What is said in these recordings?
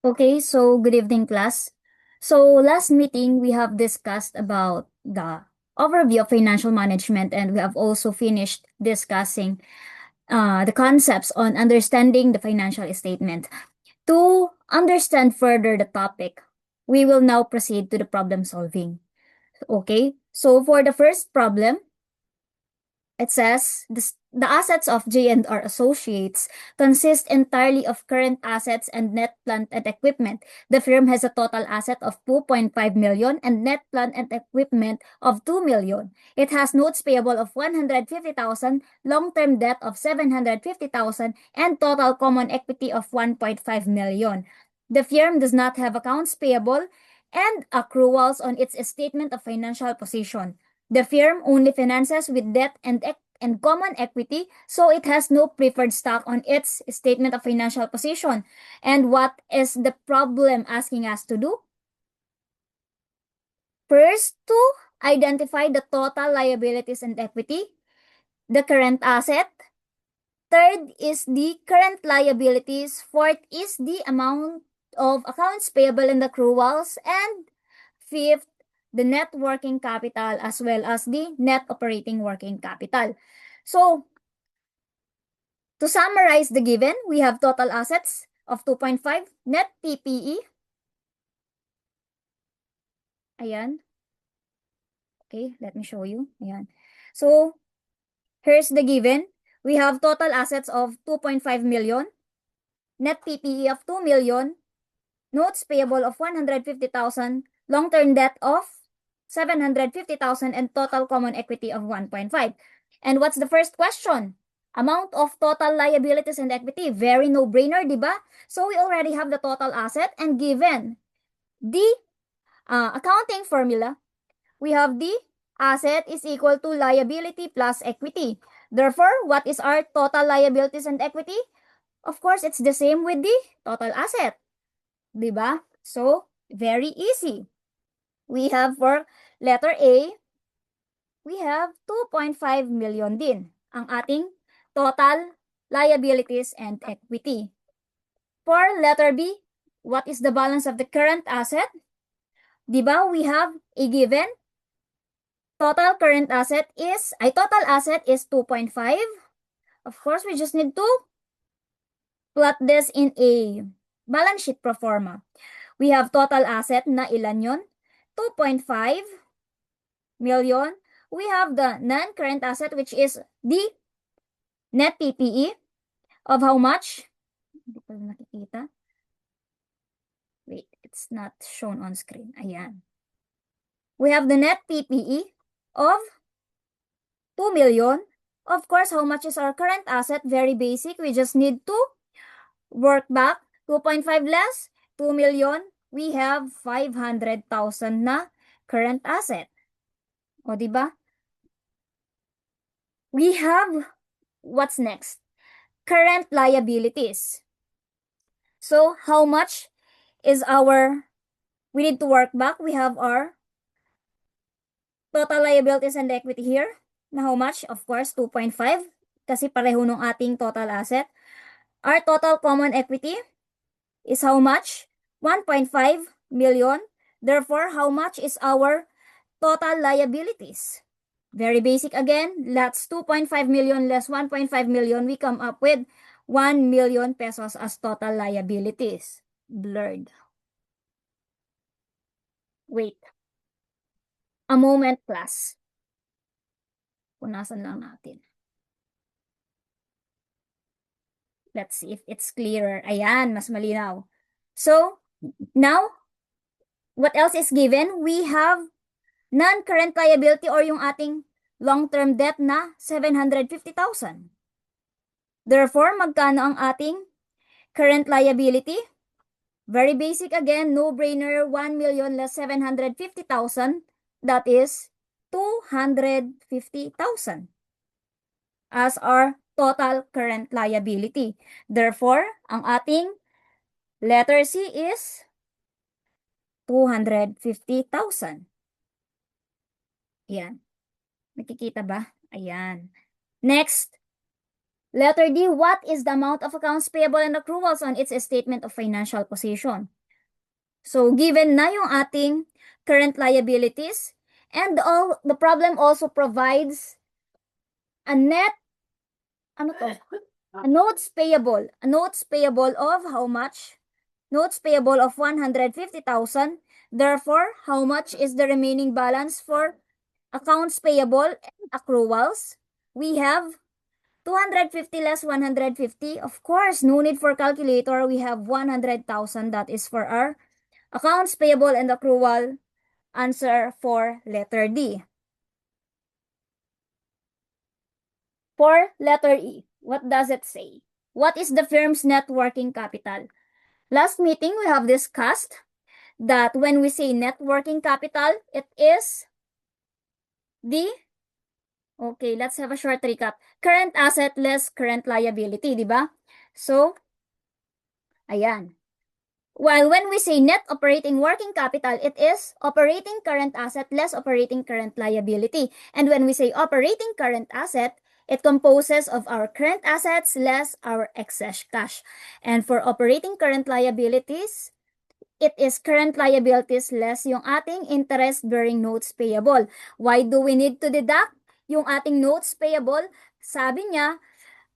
Okay, so good evening, class. So last meeting, we have discussed about the overview of financial management, and we have also finished discussing the concepts on understanding the financial statement. To understand further the topic, we will now proceed to the problem solving. Okay, so for the first problem, it says the assets of J&R Associates consist entirely of current assets and net plant and equipment. The firm has a total asset of 2.5 million and net plant and equipment of 2 million. It has notes payable of 150,000, long-term debt of 750,000, and total common equity of 1.5 million. The firm does not have accounts payable and accruals on its statement of financial position. The firm only finances with debt and common equity, so it has no preferred stock on its statement of financial position. And what is the problem asking us to do? First, to identify the total liabilities and equity, the current asset. Third is the current liabilities. Fourth is the amount of accounts payable and accruals. And fifth, the net working capital as well as the net operating working capital. So, to summarize the given, we have total assets of 2.5, net PPE. Ayan. Okay, let me show you. Ayan. So, here's the given. We have total assets of 2.5 million, net PPE of 2 million, notes payable of 150,000, long-term debt of 750,000, and total common equity of 1.5. And what's the first question? Amount of total liabilities and equity. Very no-brainer, di ba? So we already have the total asset, and given the accounting formula, we have the asset is equal to liability plus equity. Therefore, what is our total liabilities and equity? Of course, it's the same with the total asset. Diba? So, very easy. We have for letter A, we have 2.5 million din ang ating total liabilities and equity. For letter B, what is the balance of the current asset? Diba? We have a given total asset is 2.5. Of course, we just need to plot this in a balance sheet pro forma. We have total asset na ilan yon? 2.5 million. We have the non-current asset, which is the net PPE of how much? Hindi ko nakikita. Wait, it's not shown on screen. Ayan. We have the net PPE of 2 million. Of course, how much is our current asset? Very basic. We just need to work back. 2.5 less 2 million. We have 500,000 na current asset. O, diba? We have, what's next? Current liabilities. So, how much is we need to work back. We have our total liabilities and equity here. Na how much? Of course, 2.5. Kasi pareho nung ating total asset. Our total common equity is how much? 1.5 million. Therefore, how much is our total liabilities? Very basic again. That's 2.5 million less 1.5 million. We come up with 1 million pesos as total liabilities. Blurred. Wait. A moment, class. Punasan lang natin. Let's see if it's clearer. Ayan, mas malinaw. So, now, what else is given? We have non-current liability or yung ating long-term debt na 750,000. Therefore, magkano ang ating current liability? Very basic again, no-brainer, 1 million less 750,000. That is 250,000 as our total current liability. Therefore, ang ating letter C is 250,000. Ayan. Nakikita ba? Ayan. Next, Letter D, what is the amount of accounts payable and accruals on its statement of financial position? So, given na yung ating current liabilities, and the problem also provides a net, ano to? A notes payable. A notes payable of how much? Notes payable of 150,000. Therefore, how much is the remaining balance for accounts payable and accruals? We have 250 less 150. Of course, no need for calculator. We have 100,000. That is for our accounts payable and accrual. Answer for letter D. For letter E, what does it say? What is the firm's net working capital? Last meeting, we have discussed that when we say net working capital, it is the, okay, let's have a short recap. Current asset less current liability, di ba? So, ayan. While when we say net operating working capital, it is operating current asset less operating current liability. And when we say operating current asset, it composes of our current assets less our excess cash. And for operating current liabilities, it is current liabilities less yung ating interest-bearing notes payable. Why do we need to deduct yung ating notes payable? Sabi niya,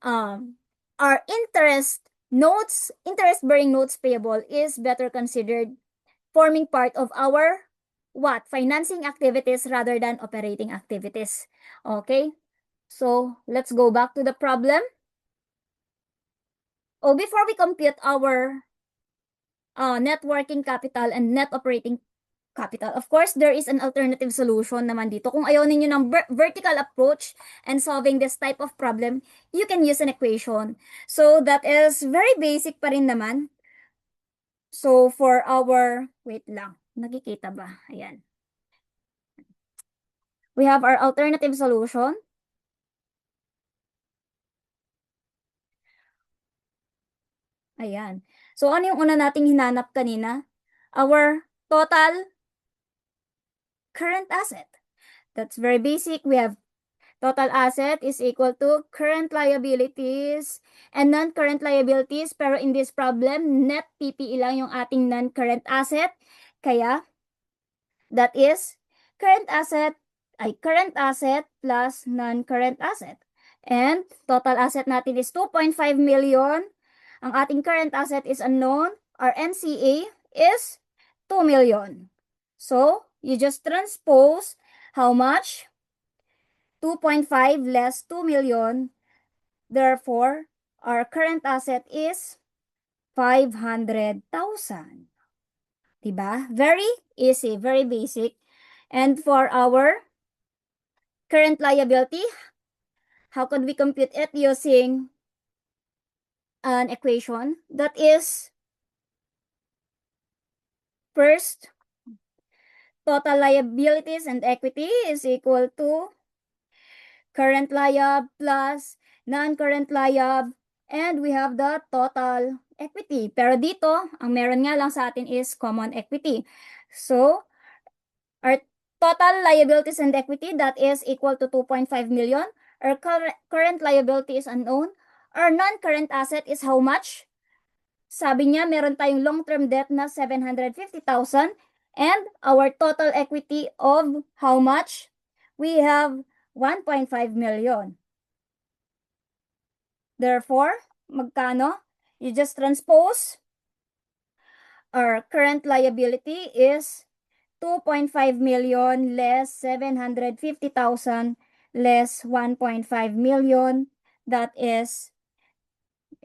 our interest-bearing notes payable is better considered forming part of our what? Financing activities rather than operating activities. Okay? So, let's go back to the problem. Oh, before we compute our net working capital and net operating capital, of course, there is an alternative solution naman dito. Kung ayaw ninyo ng vertical approach and solving this type of problem, you can use an equation. So, that is very basic pa rin naman. So, for our, wait lang, nakikita ba? Ayan. We have our alternative solution. Ayan. So, ano yung una nating hinanap kanina? Our total current asset. That's very basic. We have total asset is equal to current liabilities and non-current liabilities. Pero in this problem, net PPE lang yung ating non-current asset. Kaya, that is current asset plus non-current asset. And total asset natin is 2.5 million. Ang ating current asset is unknown. Our NCA is 2 million. So, you just transpose how much? 2.5 less 2 million. Therefore, our current asset is 500,000. Diba? Very easy, very basic. And for our current liability, how could we compute it using an equation? That is, first, total liabilities and equity is equal to current liab plus non-current liab, and we have the total equity. Pero dito, ang meron nga lang sa atin is common equity. So, our total liabilities and equity, that is equal to 2.5 million. Our current liability is unknown. Our non-current asset is how much? Sabi niya, meron tayong long-term debt na 750,000. And our total equity of how much? We have 1.5 million. Therefore, magkano? You just transpose. Our current liability is 2.5 million less 750,000 less 1.5 million. That is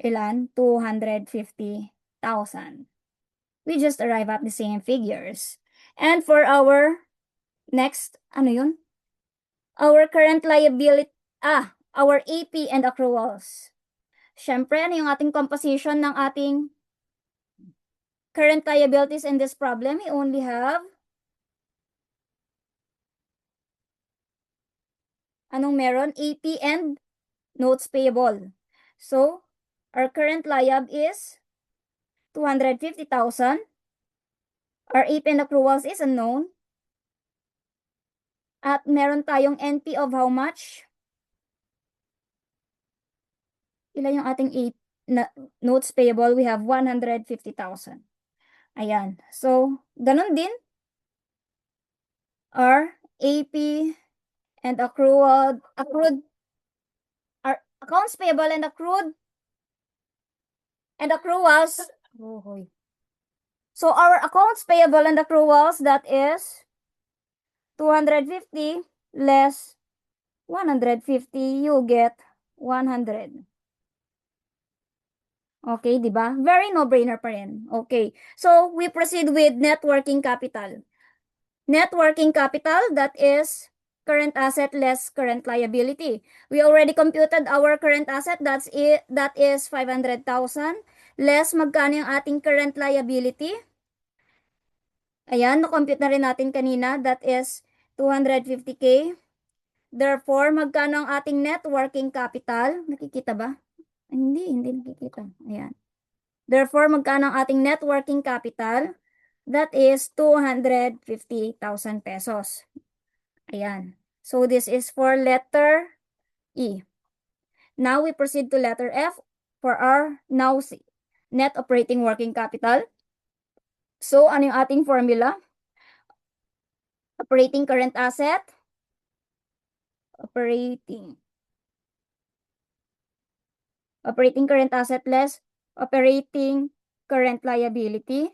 ilan? 250,000. We just arrive at the same figures. And for our next, ano yun? Our current liability, our AP and accruals. Siyempre, ano yung ating composition ng ating current liabilities in this problem? We only have, anong meron? AP and notes payable. So, our current liab is 250,000. Our AP and accruals is unknown. At meron tayong NP of how much? ilan yung ating notes payable? We have 150,000. Ayan. So, ganun din. Our AP and accrued, our accounts payable and accruals. Oh, hoy. So, our accounts payable and accruals, that is 250 less 150, you get 100. Okay, di ba? Very no-brainer pa rin. Okay. So, we proceed with net working capital. Net working capital, that is current asset less current liability. We already computed our current asset, that is 500,000 less magkano yung ating current liability? Ayan, na-compute na rin natin kanina, that is 250K. Therefore, magkano ang ating net working capital? Nakikita ba? Hindi nakikita. Ayan. Therefore, magkano ang ating net working capital? That is 250,000 pesos. Ayan. So, this is for letter E. Now, we proceed to letter F for our now net operating working capital. So, ano yung ating formula? Operating current asset. Operating current asset less operating current liability.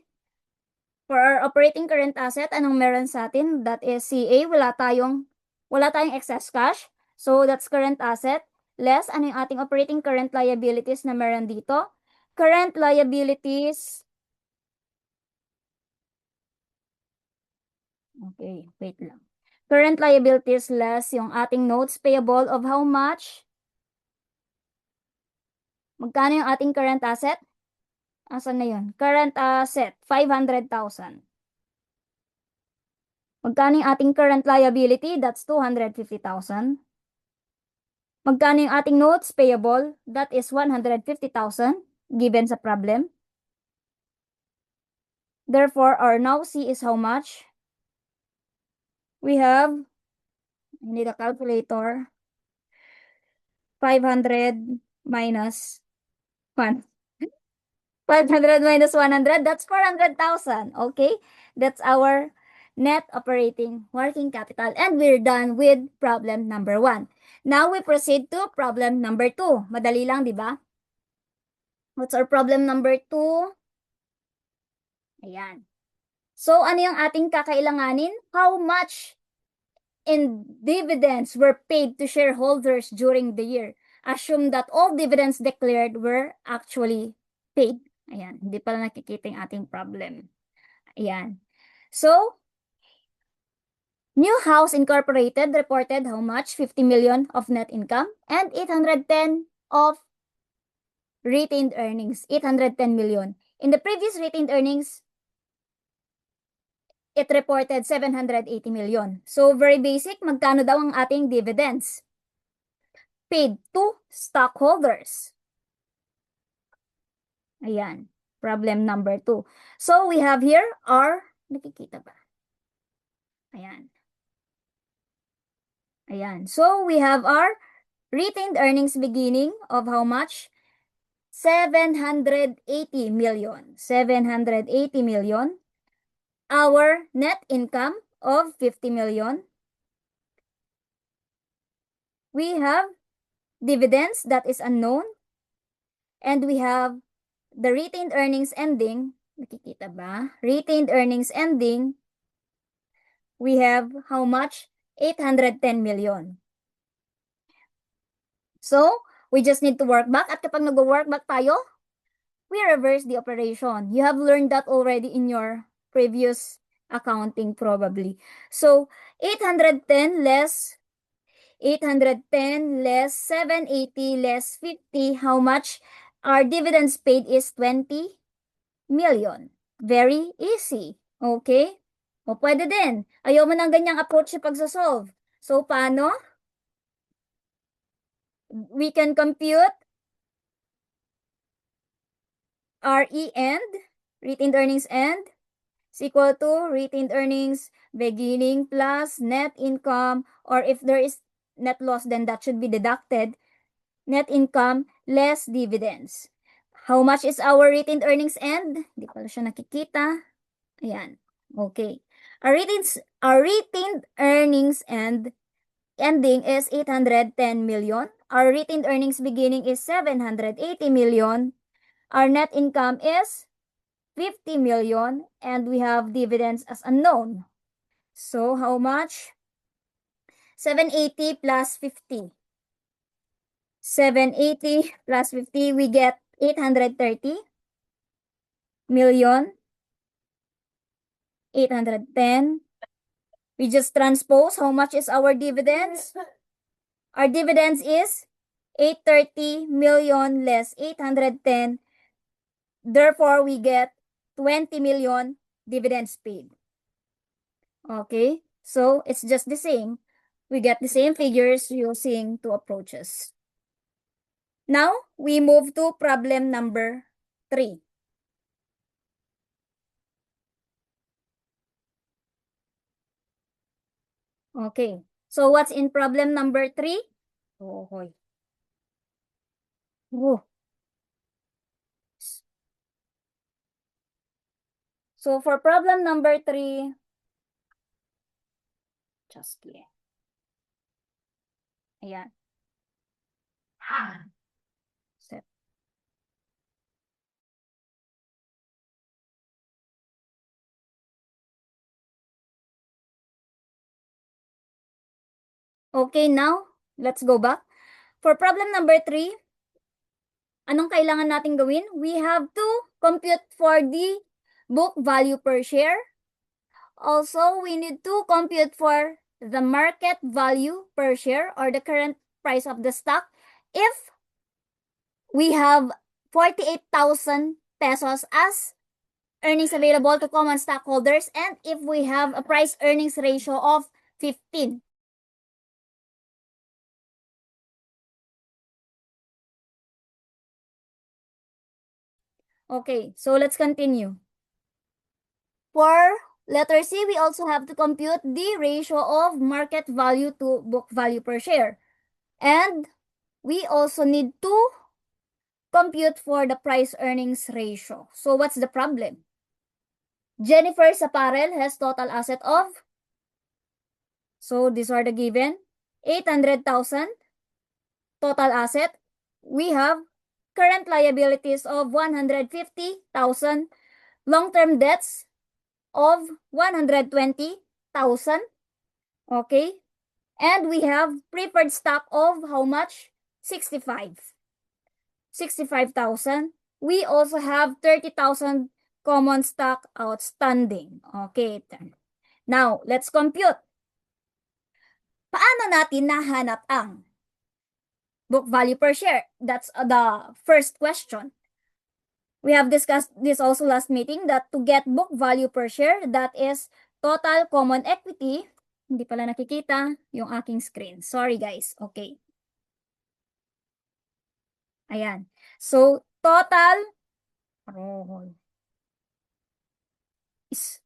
For our operating current asset, anong meron sa atin? That is CA, wala tayong excess cash. So, that's current asset. Less, ano yung ating operating current liabilities na meron dito? Current liabilities. Okay, wait lang. Current liabilities less yung ating notes payable of how much? Magkano yung ating current asset? Asan na yun? Current asset, 500,000. Magkano yung ating current liability? That's 250,000. Magkano yung ating notes payable? That is 150,000 given sa problem. Therefore, our now C is how much? We have, I need a calculator, 500 minus 1. 500 minus 100, that's 400,000. Okay? That's our net operating working capital. And we're done with problem number 1. Now we proceed to problem number 2. Madali lang, di ba? What's our problem number 2? Ayan. So, ano yung ating kakailanganin? How much in dividends were paid to shareholders during the year? Assume that all dividends declared were actually paid. Ayan, hindi pala nakikita yung ating problem. Ayan. So, New House Incorporated reported how much? 50 million of net income and 810 of retained earnings. 810 million. In the previous retained earnings, it reported 780 million. So, very basic, magkano daw ang ating dividends? Paid to stockholders. Ayan, problem number 2. So, we have here our, nakikita ba? Ayan. Ayan. So, we have our retained earnings beginning of how much? 780 million. 780 million. Our net income of 50 million. We have dividends that is unknown. And we have the retained earnings ending. Nakikita ba? Retained earnings ending. We have how much? 810 million. So, we just need to work back. At kapag nag-work back tayo, we reverse the operation. You have learned that already in your previous accounting probably. So, 810 less 780 less 50. How much? Our dividends paid is 20 million. Very easy. Okay? O pwede din. Ayaw mo ng ganyang approach sa pagsasolve. So, paano? We can compute RE end, retained earnings end, is equal to retained earnings beginning plus net income, or if there is net loss, then that should be deducted. Net income less dividends. How much is our retained earnings end? Hindi pala siya nakikita. Ayan. Okay. Our retained earnings ending is 810 million. Our retained earnings beginning is 780 million. Our net income is 50 million, and we have dividends as unknown. So how much? 780 plus 50. 780 plus 50, we get 830 million. 810. We just transpose how much is our dividends. Our dividends is 830 million less 810. Therefore, we get 20 million dividends paid. Okay, so it's just the same. We get the same figures using two approaches. Now, we move to problem number 3. Okay, so what's in problem number 3? Oh, hoy. Oh. So for problem number 3, just kidding. Ayan. Step. Okay, now, let's go back. For problem number 3, anong kailangan natin gawin? We have to compute for the book value per share. Also, we need to compute for the market value per share or the current price of the stock if we have 48,000 pesos as earnings available to common stockholders and if we have a price earnings ratio of 15. Okay, so let's continue. For letter C, we also have to compute the ratio of market value to book value per share. And we also need to compute for the price earnings ratio. So what's the problem? Jennifer's apparel has total asset of, so these are the given, 800,000 total asset. We have current liabilities of 150,000, long-term debts of 120,000. Okay? And we have preferred stock of how much? 65,000. We also have 30,000 common stock outstanding. Okay. Now, let's compute. Paano natin nahanap ang book value per share? That's the first question. We have discussed this also last meeting that to get book value per share, that is total common equity. Hindi pala nakikita yung aking screen. Sorry guys. Okay. Ayan. So, total is,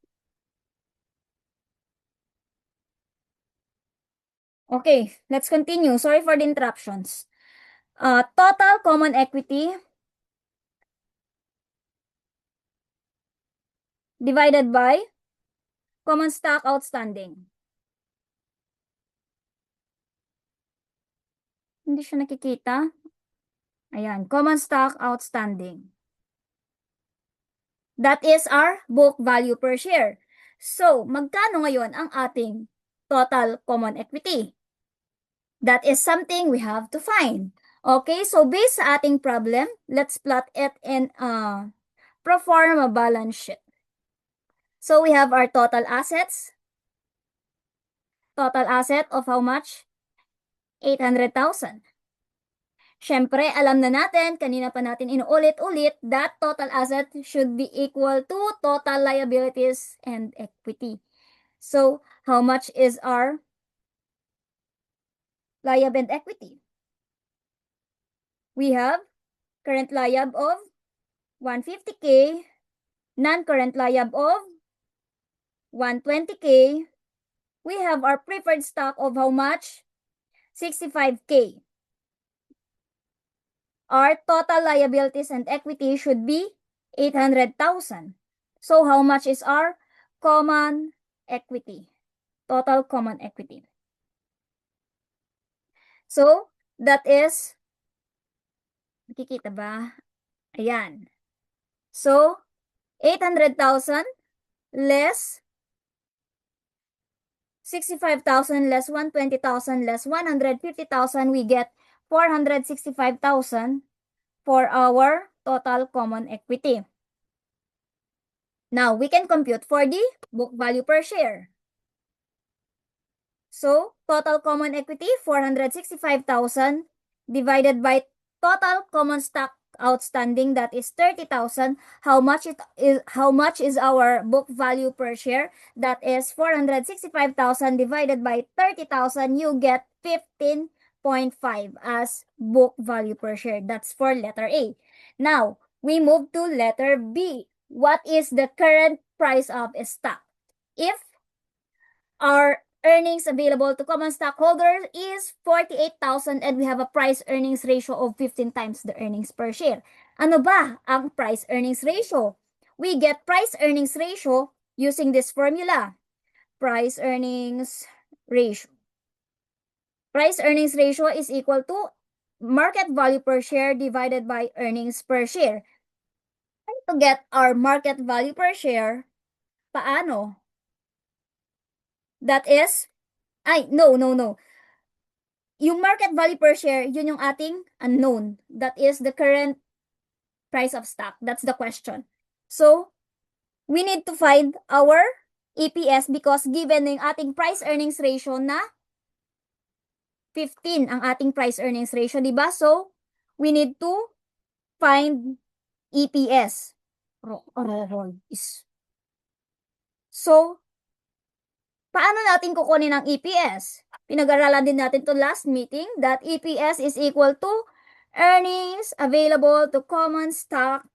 okay, let's continue. Sorry for the interruptions. Total common equity divided by common stock outstanding. Hindi siya nakikita. Ayan, common stock outstanding. That is our book value per share. So, magkano ngayon ang ating total common equity? That is something we have to find. Okay, so based sa ating problem, let's plot it in pro forma balance sheet. So, we have our total assets. Total asset of how much? 800,000. Siyempre, alam na natin, kanina pa natin inuulit-ulit, that total asset should be equal to total liabilities and equity. So, how much is our liab and equity? We have current liab of 150K, non-current liab of 120K. We have our preferred stock of how much? 65K. our total liabilities and equity should be 800,000. So how much is our common equity? Total common equity. So that is, nakikita ba? Ayan. So 800,000 less 65,000 less 120,000 less 150,000, we get 465,000 for our total common equity. Now, we can compute for the book value per share. So, total common equity, 465,000 divided by total common stock outstanding, that is 30,000. How much is our book value per share? That is 465,000 divided by 30,000. You get 15.5 as book value per share. That's for letter A. Now, we move to letter B. What is the current price of stock? If our earnings available to common stockholders is 48,000 and we have a price earnings ratio of 15 times the earnings per share. Ano ba ang price earnings ratio? We get price earnings ratio using this formula. Price earnings ratio. Price earnings ratio is equal to market value per share divided by earnings per share. And to get our market value per share, paano? That is, no. Yung market value per share, yun yung ating unknown. That is the current price of stock. That's the question. So, we need to find our EPS because given yung ating price earnings ratio na 15 ang ating price earnings ratio, di ba? So, we need to find EPS. So, paano natin kukunin ang EPS? Pinag-aralan din natin to last meeting that EPS is equal to earnings available to common stock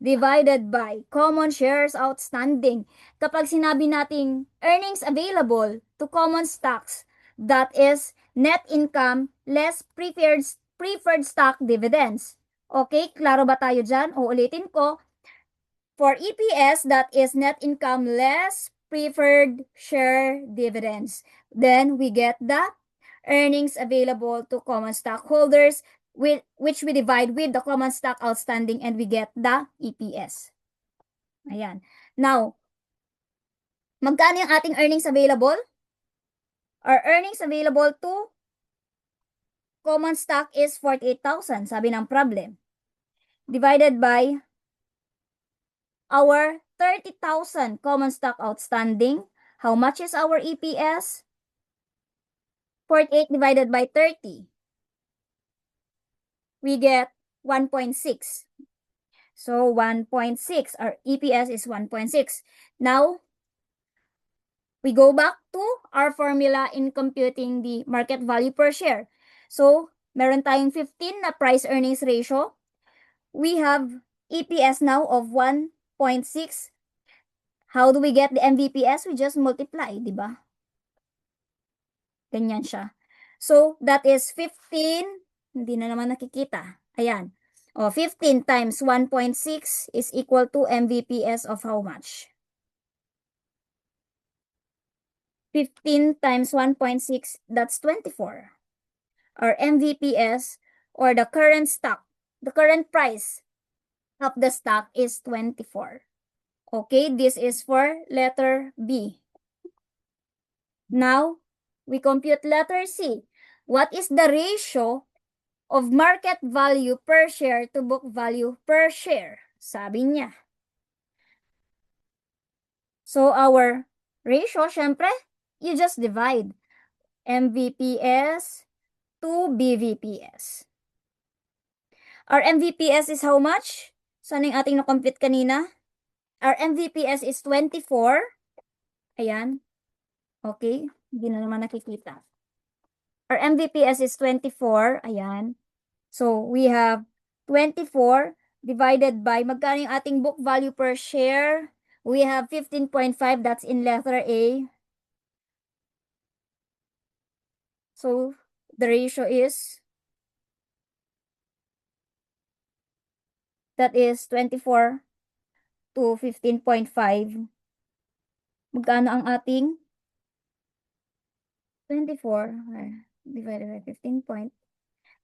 divided by common shares outstanding. Kapag sinabi nating earnings available to common stocks, that is net income less preferred stock dividends. Okay, klaro ba tayo dyan? Uulitin ko. For EPS, that is net income less preferred share dividends. Then we get the earnings available to common stockholders, which we divide with the common stock outstanding and we get the EPS. Ayan. Now, magkano yung ating earnings available? Our earnings available to common stock is 48,000, sabi ng problem. Divided by our 30,000 common stock outstanding. How much is our EPS? 48 divided by 30. We get 1.6. So 1.6, our EPS is 1.6. Now, we go back to our formula in computing the market value per share. So, meron tayong 15 na price earnings ratio. We have EPS now of 1.6. How do we get the MVPS? We just multiply, di ba? Ganyan siya. So, that is 15. Hindi na naman nakikita. Ayan. O, 15 times 1.6 is equal to MVPS of how much? 15 times 1.6, that's 24. Our MVPS, or the current stock, the current price of the stock is 24. Okay, this is for letter B. Now, we compute letter C. What is the ratio of market value per share to book value per share? Sabi niya. So, our ratio, syempre, you just divide MVPS to BVPS. Our MVPS is how much? Saan yung ating na-compute kanina? Our MVPS is 24. Ayan. Okay. Hindi na naman nakikita. Our MVPS is 24. Ayan. So, we have 24 divided by, magkano yung ating book value per share? We have 15.5. That's in letter A. So, the ratio is that is 24 to 15.5. Magkano ang ating 24 divided by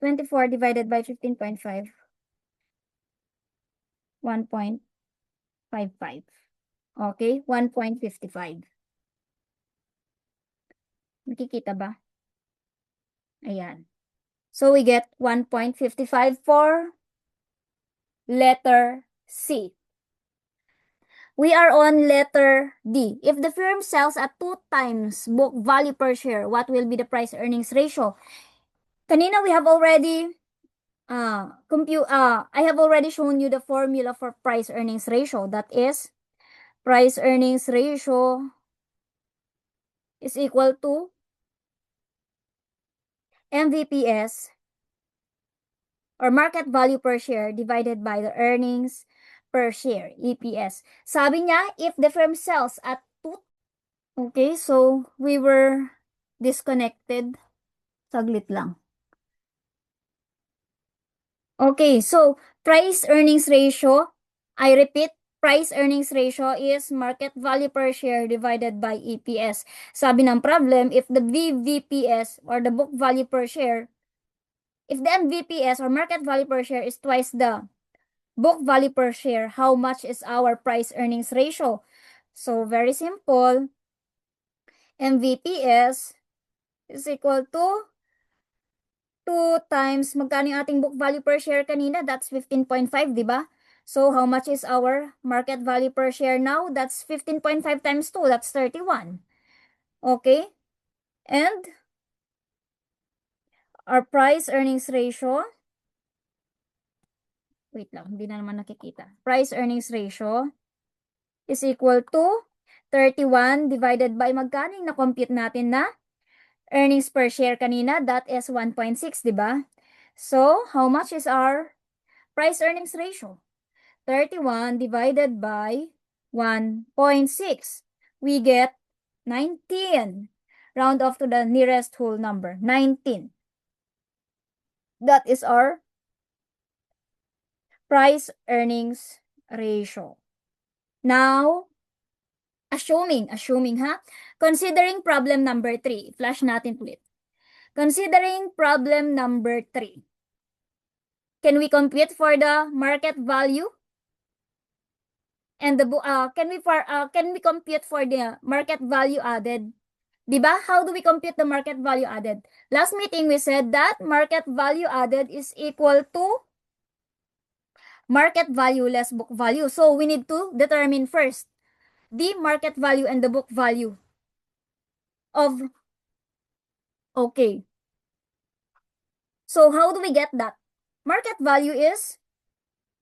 24 divided by 15.5? 1.55. Okay, 1.55. Nakikita ba? Ayan. So we get 1.55 for letter C. We are on letter D. If the firm sells at 2 times book value per share, what will be the price earnings ratio? Kanina we have already I have already shown you the formula for price earnings ratio. That is price earnings ratio is equal to MVPS or market value per share divided by the earnings per share, EPS. Sabi niya, if the firm sells at 2, okay, so we were disconnected. Saglit lang. Okay, so price earnings ratio, I repeat, price earnings ratio is market value per share divided by EPS. Sabi ng problem, if the VVPS or the book value per share, if the MVPS or market value per share is twice the book value per share, how much is our price earnings ratio? So very simple, MVPS is equal to 2 times, magkano yung ating book value per share kanina? That's 15.5, di ba? So how much is our market value per share now? That's 15.5 times 2, that's 31. Okay? And our price earnings ratio, wait lang, hindi na naman nakikita. Price earnings ratio is equal to 31 divided by magkano yung na-compute natin na earnings per share kanina? That is 1.6, di ba? So, how much is our price earnings ratio? 31 divided by 1.6. We get 19. Round off to the nearest whole number, 19. That is our price earnings ratio. Now, assuming ha, considering problem number 3, flash natin ulit. Considering problem number 3, can we compute for the market value? And the can we compute for the market value added? Diba? How do we compute the market value added? Last meeting we said that market value added is equal to market value less book value. So we need to determine first the market value and the book value of, okay. So how do we get that? Market value is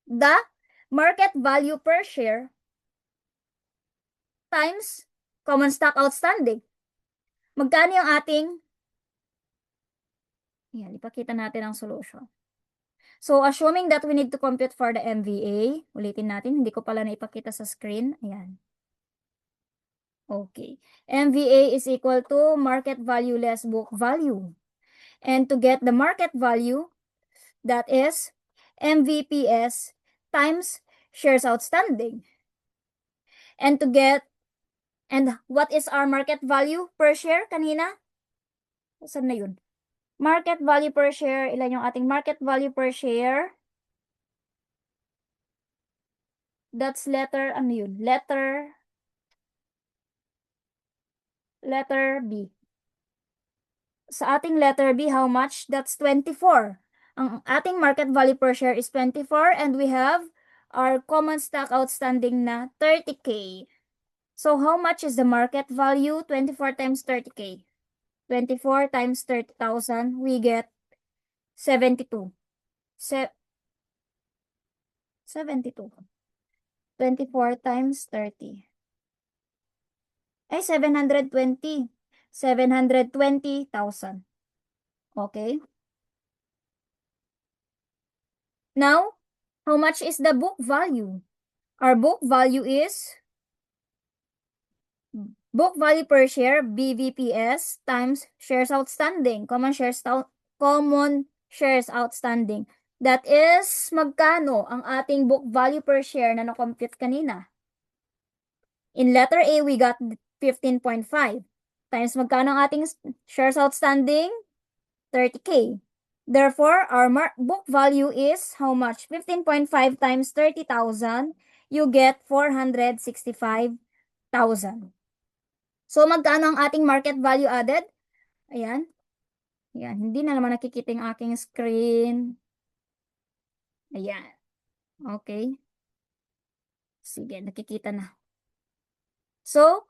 the market value per share times common stock outstanding. Magkano yung ating, yan, ipakita natin ang solution. So, assuming that we need to compute for the MVA, ulitin natin, hindi ko pala naipakita sa screen. Ayan. Okay. MVA is equal to market value less book value. And to get the market value, that is MVPS times shares outstanding. And to get, and what is our market value per share kanina? Saan na yun? Market value per share, ilan yung ating market value per share? That's letter, ano yun? Letter B. Sa ating letter B, how much? That's 24. Ang ating market value per share is 24 and we have our common stock outstanding na 30K. So how much is the market value? 24 times 30K. 24 times 30,000, we get 72. 72. 24 times 30. Ay, 720. 720,000. Okay. Now, how much is the book value? Our book value is book value per share, BVPS, times shares outstanding, common shares outstanding. That is, magkano ang ating book value per share na na-compute kanina? In letter A, we got 15.5 times magkano ang ating shares outstanding? 30K. Therefore, our book value is how much? 15.5 times 30,000, you get 465,000. So, magkano ang ating market value added? Ayan. Ayan, hindi na naman nakikita yung aking screen. Ayan. Okay. Sige, nakikita na. So,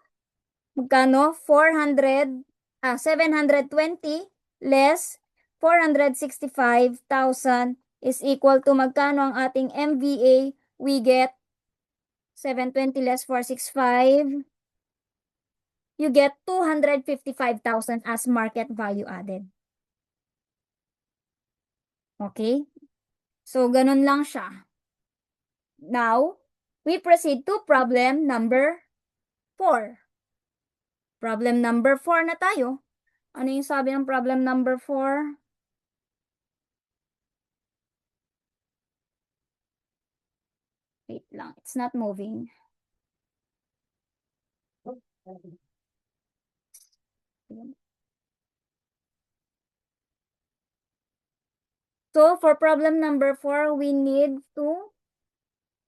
magkano? 720 less 465,000 is equal to magkano ang ating MVA? We get 720 less 465. You get 255,000 as market value added. Okay? So, ganun lang siya. Now, we proceed to problem number 4. Problem number 4 na tayo. Ano yung sabi ng problem number 4? Wait lang, it's not moving. So, for problem number 4, we need to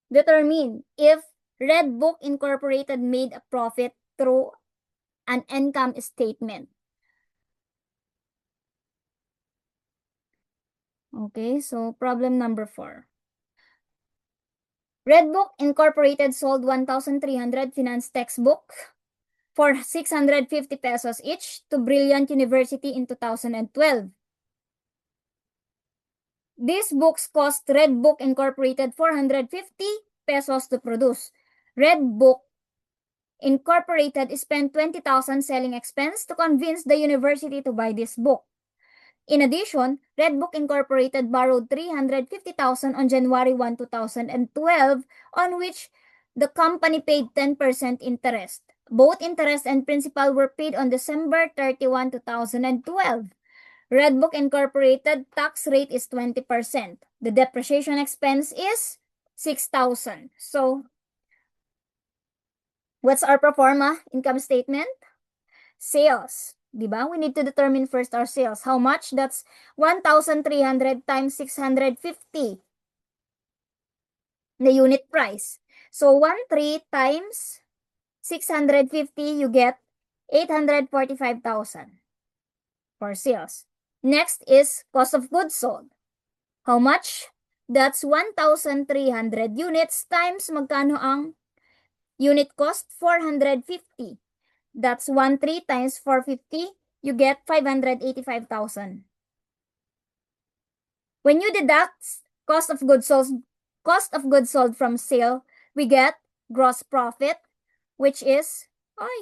determine if Red Book Incorporated made a profit through an income statement. Okay, so problem number 4. Red Book Incorporated sold 1,300 finance textbook for 650 pesos each to Brilliant University in 2012. These books cost Red Book Incorporated 450 pesos to produce. Red Book Incorporated spent 20,000 selling expense to convince the university to buy this book. In addition, Red Book Incorporated borrowed 350,000 on January 1, 2012, on which the company paid 10% interest. Both interest and principal were paid on December 31, 2012. Red Book Incorporated tax rate is 20%. The depreciation expense is 6,000. So, what's our pro forma income statement? Sales. Diba? We need to determine first our sales. How much? That's 1,300 times 650. The unit price. So, 1,300 times 650, you get 845,000 for sales. Next is cost of goods sold. How much? That's 1,300 units times magkano ang unit cost? 450. That's 1,300 times 450, you get 585,000. When you deduct cost of goods sold from sale, we get gross profit, which is,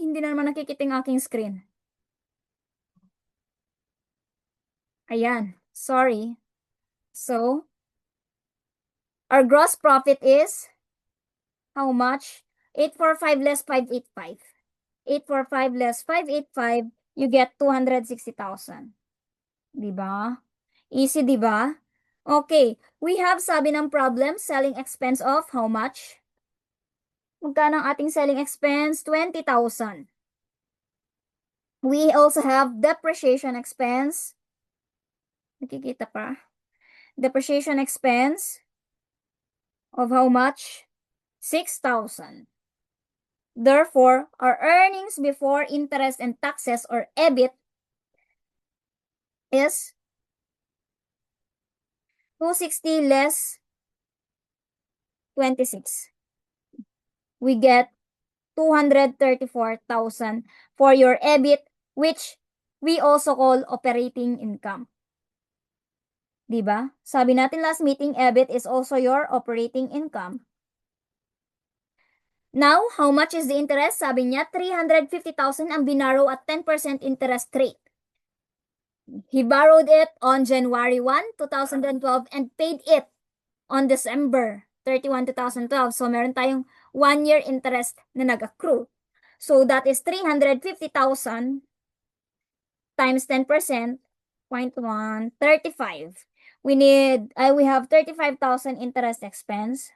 hindi na naman nakikita yung aking screen. Ayan, sorry. So, our gross profit is how much? 845 less 585. 845 less 585, you get 260,000. Diba? Easy, diba? Okay, we have sabi ng problem, selling expense of how much? Magkano ang ating selling expense? 20,000. We also have depreciation expense. Nakikita pa? Depreciation expense of how much? 6,000. Therefore, our earnings before interest and taxes, or EBIT, is 260 less 26. We get 234,000 for your EBIT, which we also call operating income. Diba? Sabi natin last meeting, EBIT is also your operating income. Now, how much is the interest? Sabi niya, 350,000 ang binarrow at 10% interest rate. He borrowed it on January 1, 2012 and paid it on December 31, 2012. So, meron tayong 1-year interest na nag-accrue. So, that is 350,000 times 10%. 0.1, 35. We have 35,000 interest expense.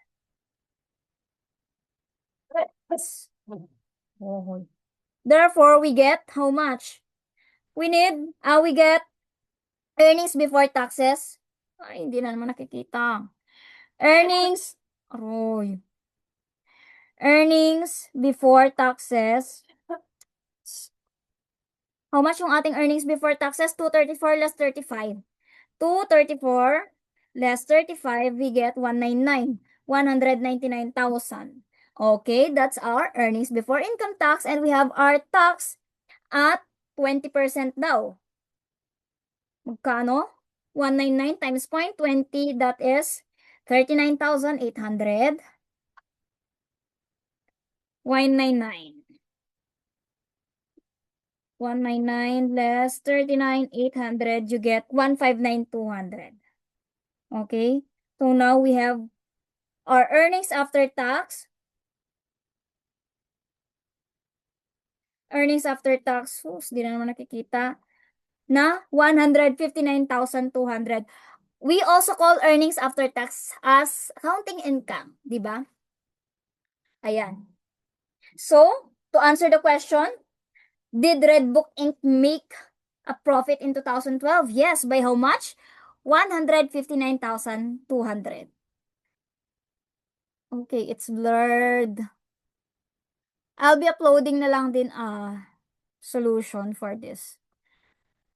Oh. Therefore, we get how much? We get earnings before taxes. Ay, hindi na naman nakikita. Earnings, aroy. Earnings before taxes. How much yung ating earnings before taxes? 234 less 35. 234 less 35, we get 199. 199,000. Okay, that's our earnings before income tax, and we have our tax at 20% daw. Magkano? 199 times 0.20, that is 39,800. 199. 199 less 39,800, you get 159,200. Okay, so now we have our earnings after tax. Earnings after tax, di na naman nakikita, na 159,200. We also call earnings after tax as accounting income, di ba? Ayan. So, to answer the question, did Redbook Inc. make a profit in 2012? Yes. By how much? 159,200. Okay, it's blurred. I'll be uploading na lang din a solution for this.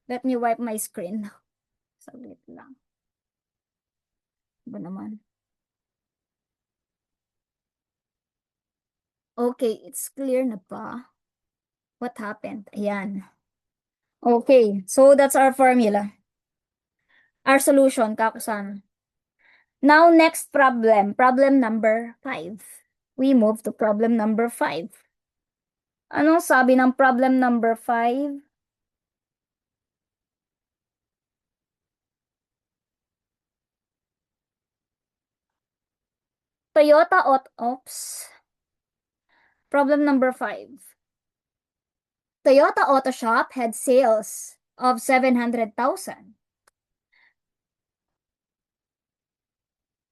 Let me wipe my screen. Saglit lang. Ba naman? Okay, it's clear na ba? What happened? Ayan. Okay, so that's our formula. Our solution, kakusan. Now, next problem. Problem number 5. We move to problem number 5. Anong sabi ng problem number 5? Problem number 5. Toyota Auto Shop had sales of 700,000.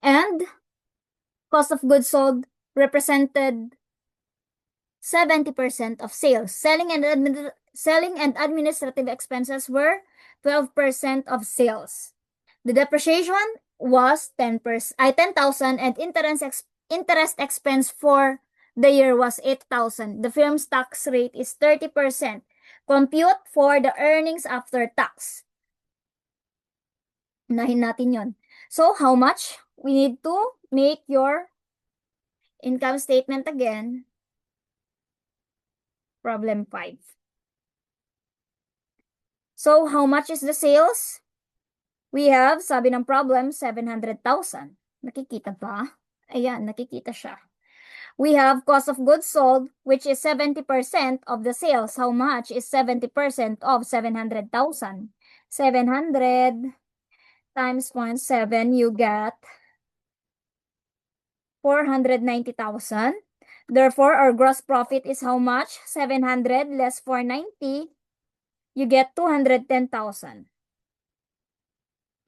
And cost of goods sold represented 70% of sales. Selling and administrative expenses were 12% of sales. The depreciation was 10,000, and interest expense for the year was 8,000. The firm's tax rate is 30%. Compute for the earnings after tax. Unahin natin yon. So, how much? We need to make your income statement again. Problem 5. So, how much is the sales? We have, sabi ng problem, 700,000. Nakikita ba? Ayan, nakikita siya. We have cost of goods sold, which is 70% of the sales. How much is 70% of 700,000? 700 times 0.7, you get 490,000. Therefore, our gross profit is how much? 700 less 490, you get 210,000.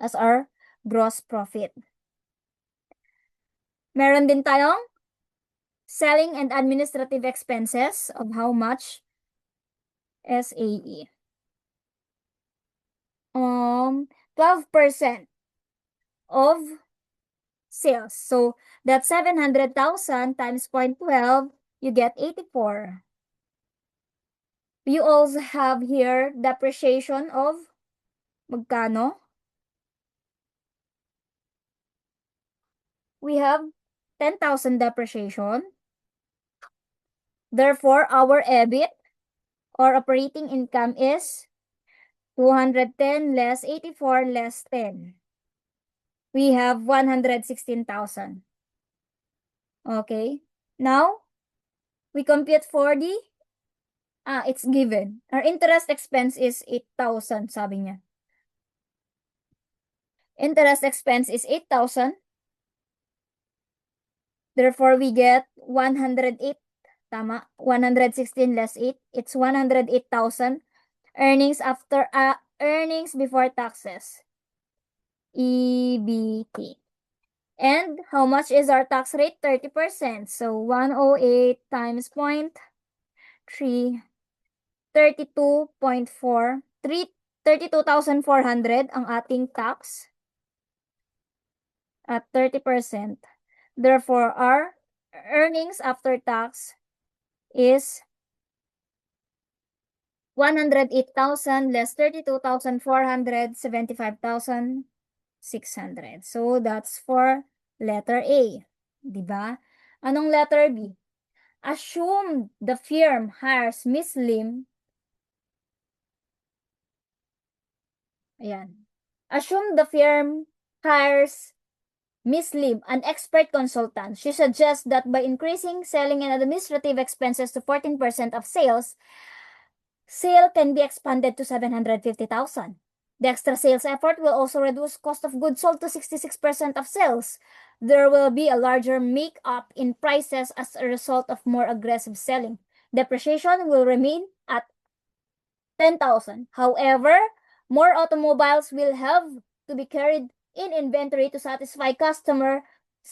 As our gross profit. Meron din tayong selling and administrative expenses of how much? SAE. 12% of sales. So that's 700,000 times 0.12, you get 84. You also have here depreciation of magkano? We have 10,000 depreciation. Therefore, our EBIT or operating income is 210 less 84 less 10. We have 116,000. Okay. Now, we compute for the, it's given. Our interest expense is 8,000, sabi niya. Interest expense is 8,000. Therefore, we get 108. Tama. 116 less 8. It's 108,000. Earnings after earnings before taxes, EBT. And how much is our tax rate? 30%. So 108 times 0.3, 32.4, 32,400 ang ating tax at 30%. Therefore, our earnings after tax is 108,000 less 32,400, 75,600. So, that's for letter A. Diba? Anong letter B? Assume the firm hires Miss Lim. Ayan. Assume the firm hires Miss Lim, an expert consultant. She suggests that by increasing selling and administrative expenses to 14% of sales, sale can be expanded to 750,000. The extra sales effort will also reduce cost of goods sold to 66% of sales. There will be a larger make-up in prices as a result of more aggressive selling. Depreciation will remain at 10,000. However, more automobiles will have to be carried in inventory to satisfy customers,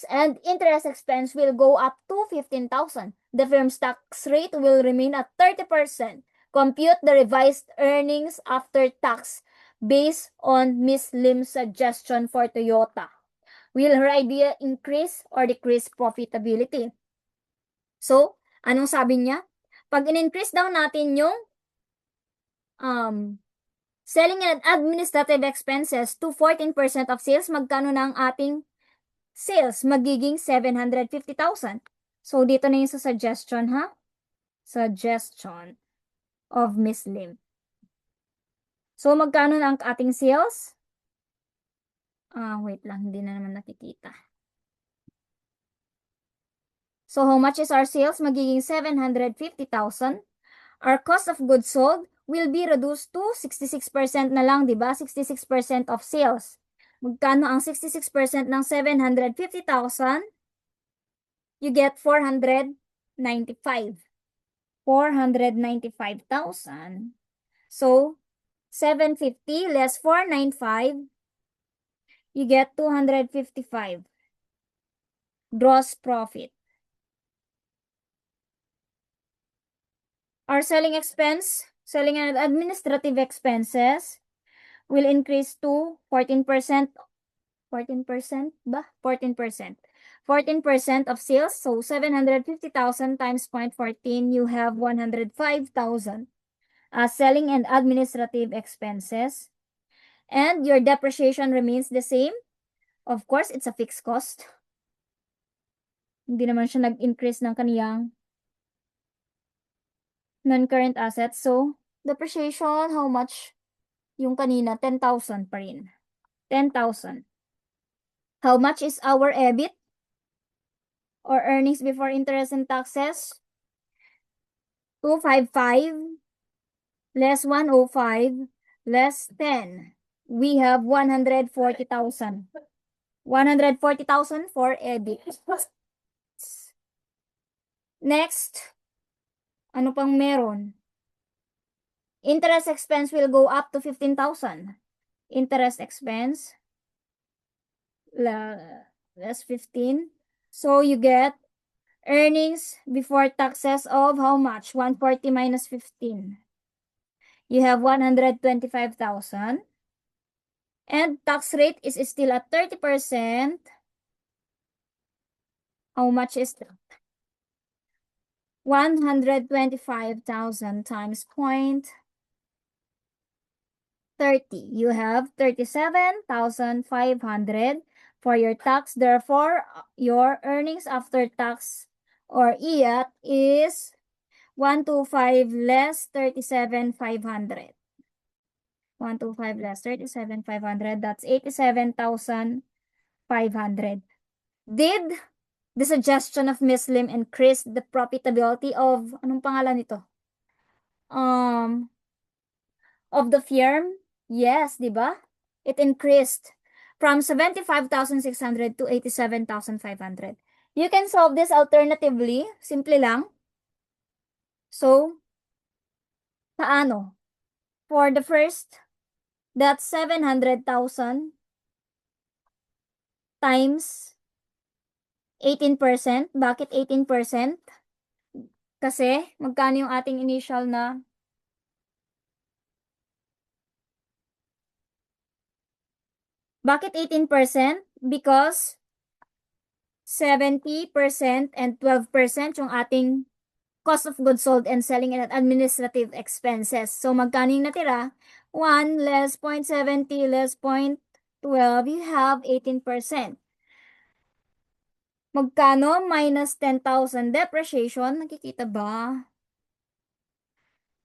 and interest expense will go up to 15,000. The firm's tax rate will remain at 30%. Compute the revised earnings after tax based on Ms. Lim's suggestion for Toyota. Will her idea increase or decrease profitability? So, anong sabi niya? Pag in-increase daw natin yung selling and administrative expenses to 14% of sales, magkano na ang ating sales? Magiging 750,000. So, dito na yung sa suggestion, ha? Suggestion of Miss Lim. So, magkano na ang ating sales? Wait lang, hindi na naman nakikita. So, how much is our sales? Magiging 750,000. Our cost of goods sold will be reduced to 66% na lang, di ba? 66% of sales. Magkano ang 66% ng 750,000? You get 495. 495,000. So, 750 less 495, you get 255. Gross profit. Our selling expense, selling and administrative expenses will increase to 14%. 14% ba? 14%. 14% of sales. So, 750,000 times 0.14, you have 105,000. Selling and administrative expenses. And your depreciation remains the same. Of course, it's a fixed cost. Hindi naman siya nag-increase ng kaniyang non-current assets. So, depreciation, how much? Yung kanina, 10,000 pa rin. 10,000. How much is our EBIT? Or earnings before interest and taxes? 255 less 105 less 10. We have 140,000. 140,000 for EBIT. Next, ano pang meron? Interest expense will go up to 15,000. Interest expense less 15. So you get earnings before taxes of how much? 140 minus 15. You have 125,000. And tax rate is still at 30%. How much is that? 125,000 times 0.30. You have 37,500 for your tax. Therefore, your earnings after tax or IAT is 125 less 37,500. 125 less 37,500. That's 87,500. Did the suggestion of Miss Lim increase the profitability of, anong pangalan nito? Of the firm? Yes, di ba? It increased from 75,600 to 87,500. You can solve this alternatively. Simple lang. So, paano? For the first That's 700,000 times 18%. Bakit 18%? Kasi magkano yung ating initial na bakit 18%? Because 70% and 12% yung ating cost of goods sold and selling and administrative expenses. So magkano yung natira? 1 less 0.70 less 0.12, you have 18%. Magkano? Minus 10,000 depreciation. Nakikita ba?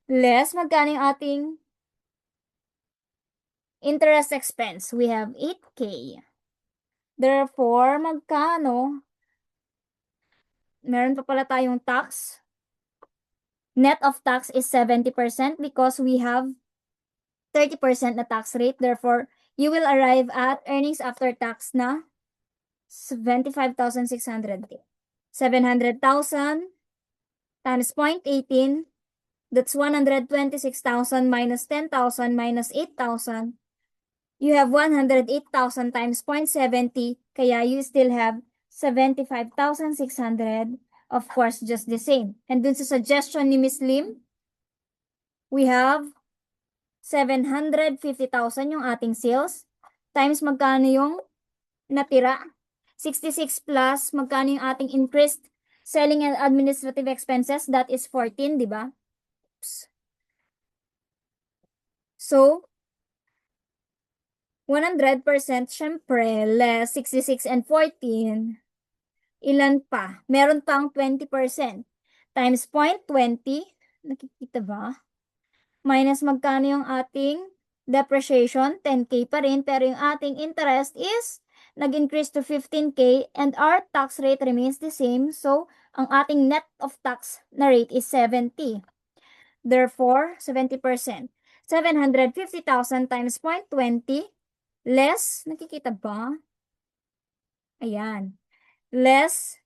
Less, magkano yung ating interest expense? We have 8K. Therefore, magkano? Meron pa pala tayong tax. Net of tax is 70% because we have 30% na tax rate. Therefore, you will arrive at earnings after tax na 25,600. 700,000 times 0.18, that's 126,000 minus 10,000 minus 8,000. You have 108,000 times 0.70, kaya you still have 75,600. Of course, just the same. And dun sa suggestion ni Miss Lim, we have 750,000 yung ating sales. Times magkano yung natira? 66 plus magkano yung ating increased selling and administrative expenses? That is 14, di ba? So, 100%, syempre, less 66 and 14. Ilan pa? Meron pang 20%. Times 0.20. Nakikita ba? Minus magkano yung ating depreciation? 10K pa rin. Pero yung ating interest is nag-increase to 15K and our tax rate remains the same. So, ang ating net of tax na rate is 70. Therefore, 70%. 750,000 times 0.20 less, nakikita ba? Ayan. Less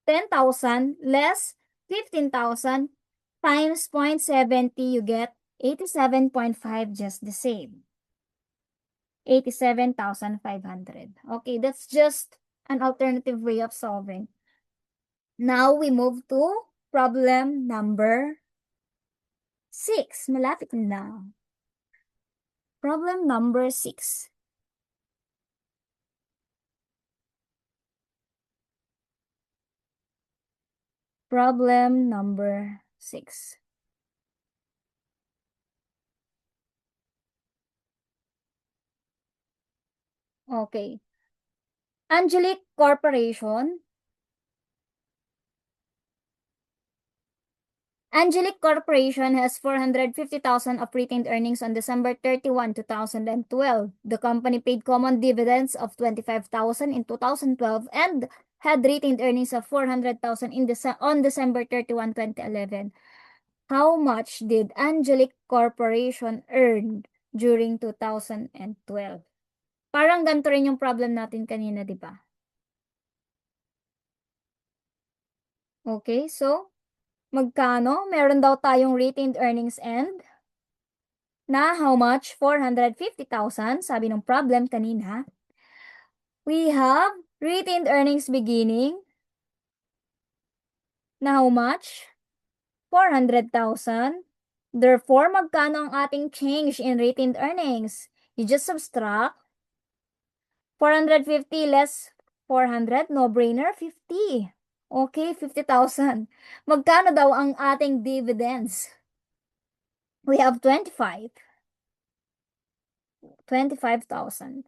10,000 less 15,000 times 0.70, you get 87.5, just the same. 87,500. Okay, that's just an alternative way of solving. Now we move to problem number 6. Malapit na. Problem number 6. Problem number 6. Okay. Angelic Corporation. Angelic Corporation has 450,000 of retained earnings on December 31, 2012. The company paid common dividends of 25,000 in 2012 and had retained earnings of 400,000 on December 31, 2011. How much did Angelic Corporation earn during 2012? Parang ganito rin yung problem natin kanina, di ba? Okay, so magkano? Meron daw tayong retained earnings and na how much? 450,000, sabi ng problem kanina. We have retained earnings beginning na how much? 400,000. Therefore, magkano ang ating change in retained earnings? You just subtract 450 less 400, no-brainer, 50. Okay, 50,000. Magkano daw ang ating dividends? We have 25. 25,000.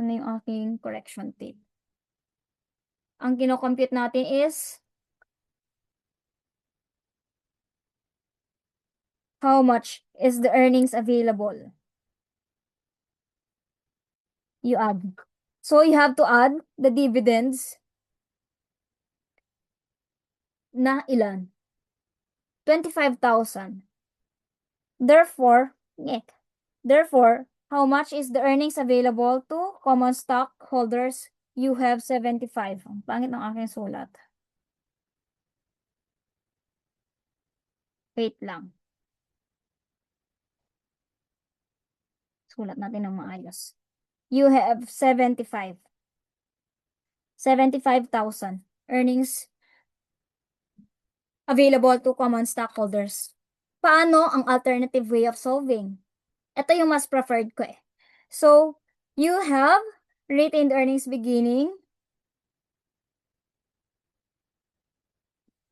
Ano yung aking correction tape? Ang kino-compute natin is how much is the earnings available. You add. So you have to add the dividends na ilan? 25,000. Therefore, how much is the earnings available to common stockholders? You have 75. Ang pangit ng aking sulat. Wait lang. Sulat natin ng maayos. You have 75,000 earnings available to common stockholders. Paano ang alternative way of solving? Ito yung mas preferred ko eh. So, you have retained earnings beginning.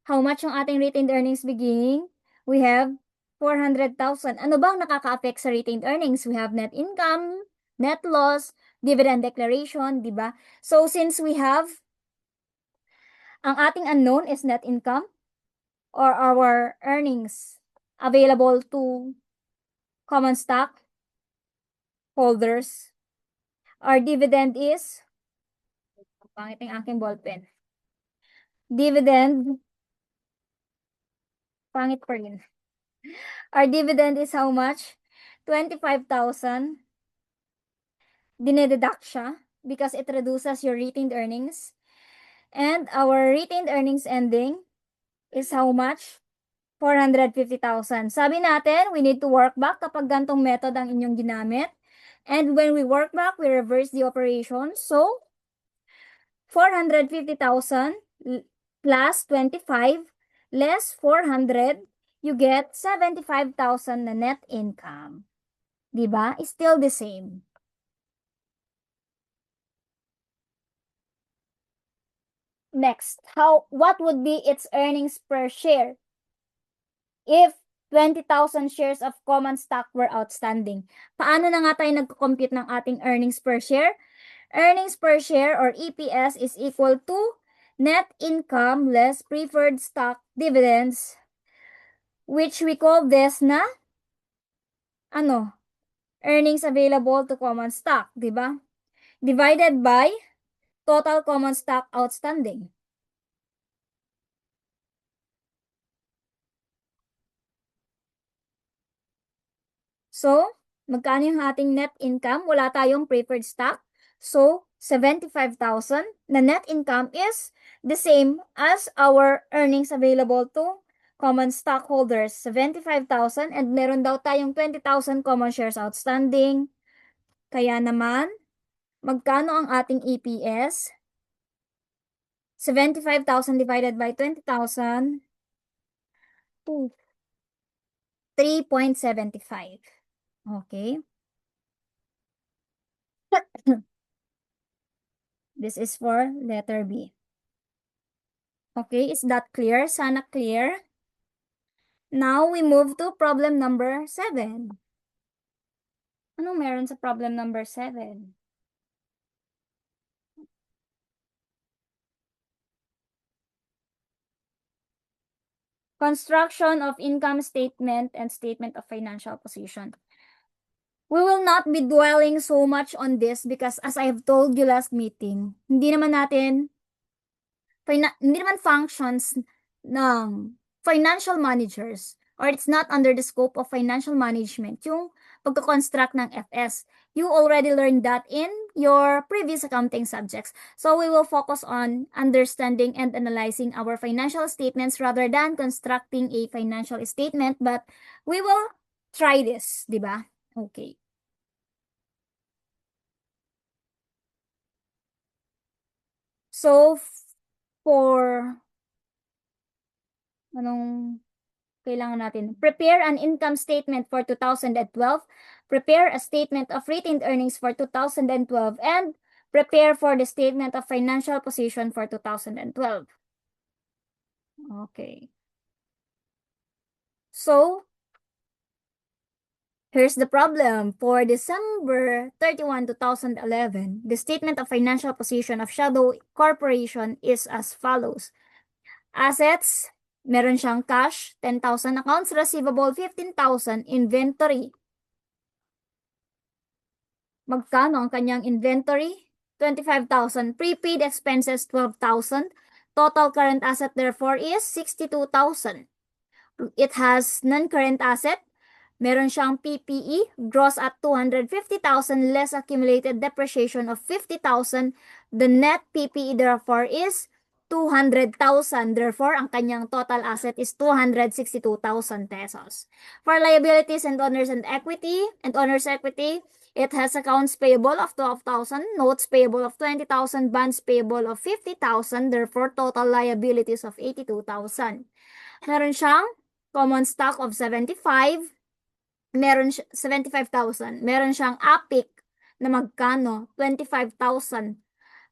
How much yung ating retained earnings beginning? We have 400,000. Ano bang nakaka-affect sa retained earnings? We have net income, net loss, dividend declaration, di ba? So, since we have, ang ating unknown is net income or our earnings available to common stock holders. Our dividend is, pangit yung aking ballpen. Dividend, pangit pa rin. Our dividend is how much? 25,000. Dinededuct siya because it reduces your retained earnings. And our retained earnings ending is how much? 450,000. Sabi natin, we need to work back kapag gantong method ang inyong ginamit. And when we work back, we reverse the operation. So, 450,000 plus 25 less 400, you get 75,000 na net income. Diba? It's still the same. Next, what would be its earnings per share if 20,000 shares of common stock were outstanding? Paano na nga tayo nagko-compute ng ating earnings per share? Earnings per share or EPS is equal to net income less preferred stock dividends, which we call this na earnings available to common stock, di ba? Divided by total common stock outstanding. So, magkano yung ating net income? Wala tayong preferred stock. So, 75,000 na net income is the same as our earnings available to common stockholders, 75,000, and meron daw tayong 20,000 common shares outstanding. Kaya naman, magkano ang ating EPS? 75,000 divided by 20,000, 3.75. Okay. This is for letter B. Okay, is that clear? Sana clear. Now, we move to problem number 7. Anong meron sa problem number 7? Construction of income statement and statement of financial position. We will not be dwelling so much on this because as I have told you last meeting, hindi naman functions ng financial managers or it's not under the scope of financial management yung pagko-construct ng FS. You already learned that in your previous accounting subjects. So we will focus on understanding and analyzing our financial statements rather than constructing a financial statement, but we will try this, di ba? Okay. So, for anong kailangan natin? Prepare an income statement for 2012, prepare a statement of retained earnings for 2012, and prepare for the statement of financial position for 2012. Okay. So, here's the problem. For December 31, 2011, the statement of financial position of Shadow Corporation is as follows. Assets, meron siyang cash, 10,000. Accounts receivable, 15,000. Inventory. Magkano ang kanyang inventory? 25,000. Prepaid expenses, 12,000. Total current asset, therefore, is 62,000. It has non-current asset. Meron siyang PPE, gross at 250,000 less accumulated depreciation of 50,000. The net PPE, therefore, is 200,000. Therefore, ang kanyang total asset is 262,000 pesos. For liabilities and owners equity, it has accounts payable of 12,000, notes payable of 20,000, bonds payable of 50,000. Therefore, total liabilities of 82,000. Meron siyang common stock of 75,000. Meron 75,000. Meron siyang APIC na magkano? 25,000.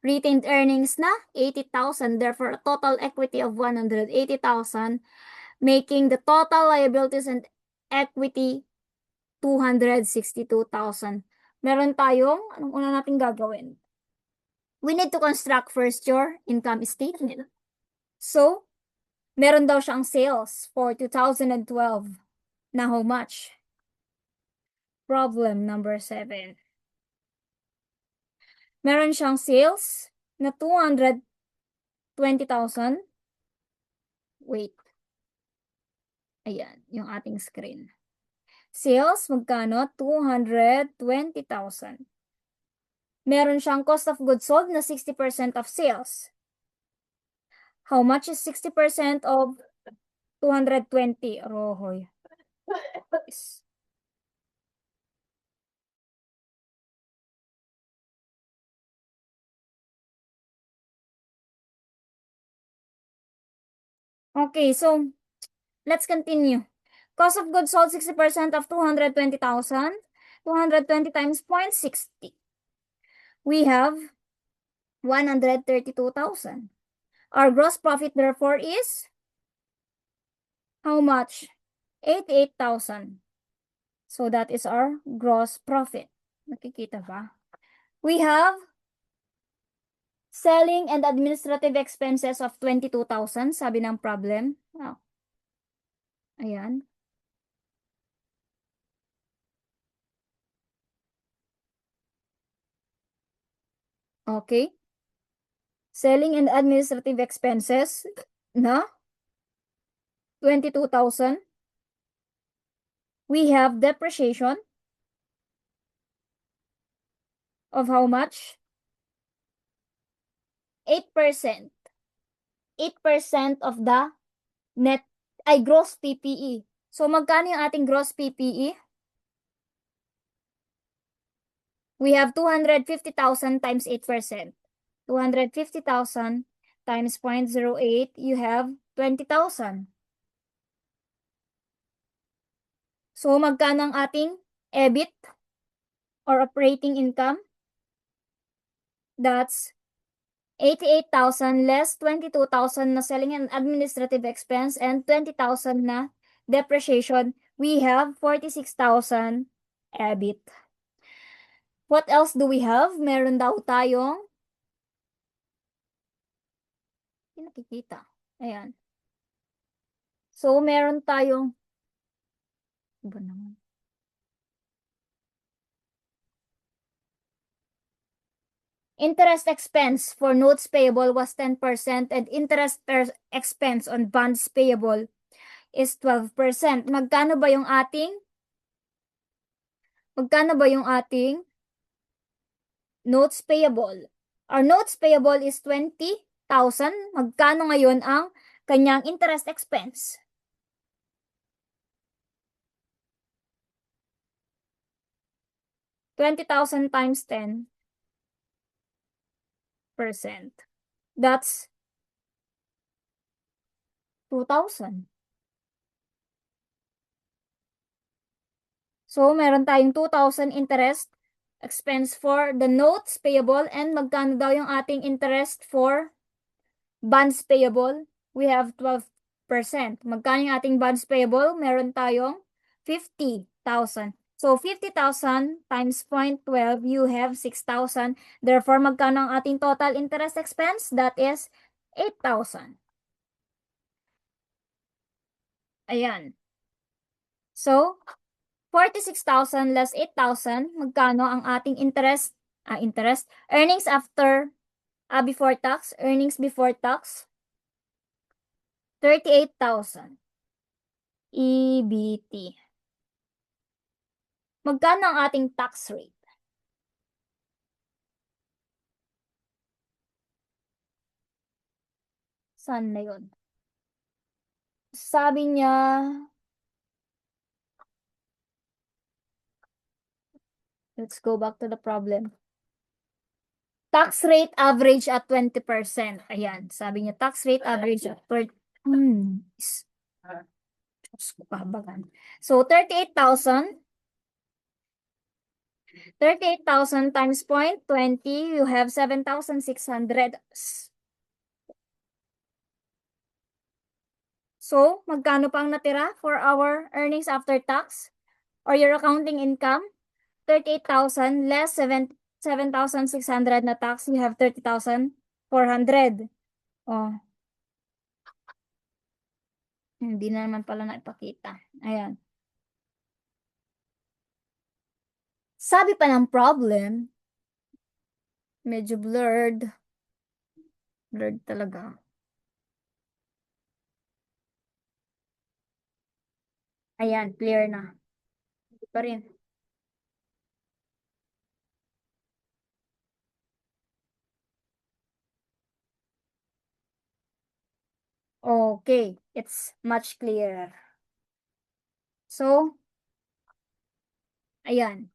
Retained earnings na 80,000. Therefore, a total equity of 180,000, making the total liabilities and equity 262,000. Meron tayong, anong una natin gagawin? We need to construct first your income statement. So, meron daw siyang sales for 2012 na how much? Problem number 7. Meron siyang sales na 220,000. Wait. Ayan, yung ating screen. Sales, magkano? 220,000. Meron siyang cost of goods sold na 60% of sales. How much is 60% of 220? Rohoy. Okay, so let's continue. Cost of goods sold, 60% of 220,000. 220 times 0.60. We have 132,000. Our gross profit therefore is how much? 88,000. So that is our gross profit. Nakikita ba? We have selling and administrative expenses of 22,000. Sabi ng problem. Oh. Ayan. Okay. Selling and administrative expenses na 22,000. We have depreciation of how much? 8%. 8% of the net ay gross PPE. So magkano yung ating gross PPE? We have 250,000 times 8%. 250,000 times 0.08, you have 20,000. So magkano ang ating EBIT or operating income? That's 88,000 less 22,000 na selling and administrative expense and 20,000 na depreciation. We have 46,000 EBIT. What else do we have? Meron daw tayong hindi nakikita. Ayan. So, meron tayong iba naman. Interest expense for notes payable was 10% and interest expense on bonds payable is 12%. Magkano ba yung ating notes payable? Our notes payable is 20,000. Magkano ngayon ang kanyang interest expense? 20,000 times 10%. That's 2,000. So, meron tayong 2,000 interest expense for the notes payable and magkano daw yung ating interest for bonds payable? We have 12%. Magkano yung ating bonds payable? Meron tayong 50,000. So, 50,000 times 0.12, you have 6,000. Therefore, magkano ang ating total interest expense? That is 8,000. Ayan. So, 46,000 less 8,000, magkano ang ating interest? Earnings before tax, 38,000. EBT. Magkano ang ating tax rate? Saan na yun? Sabi niya, let's go back to the problem. Tax rate average at 20%. Ayan, sabi niya, tax rate average at 20%. So, 38,000. 38,000 times 0.20, you have 7,600. So, magkano pa ang natira for our earnings after tax or your accounting income? 38,000 less 7,600 na tax, you have 30,400. Oh, hindi na naman pala naipakita. Ayan. Sabi pa ng problem, medyo blurred. Blurred talaga. Ayan, clear na. Hindi pa rin. Okay, it's much clearer. So, ayan.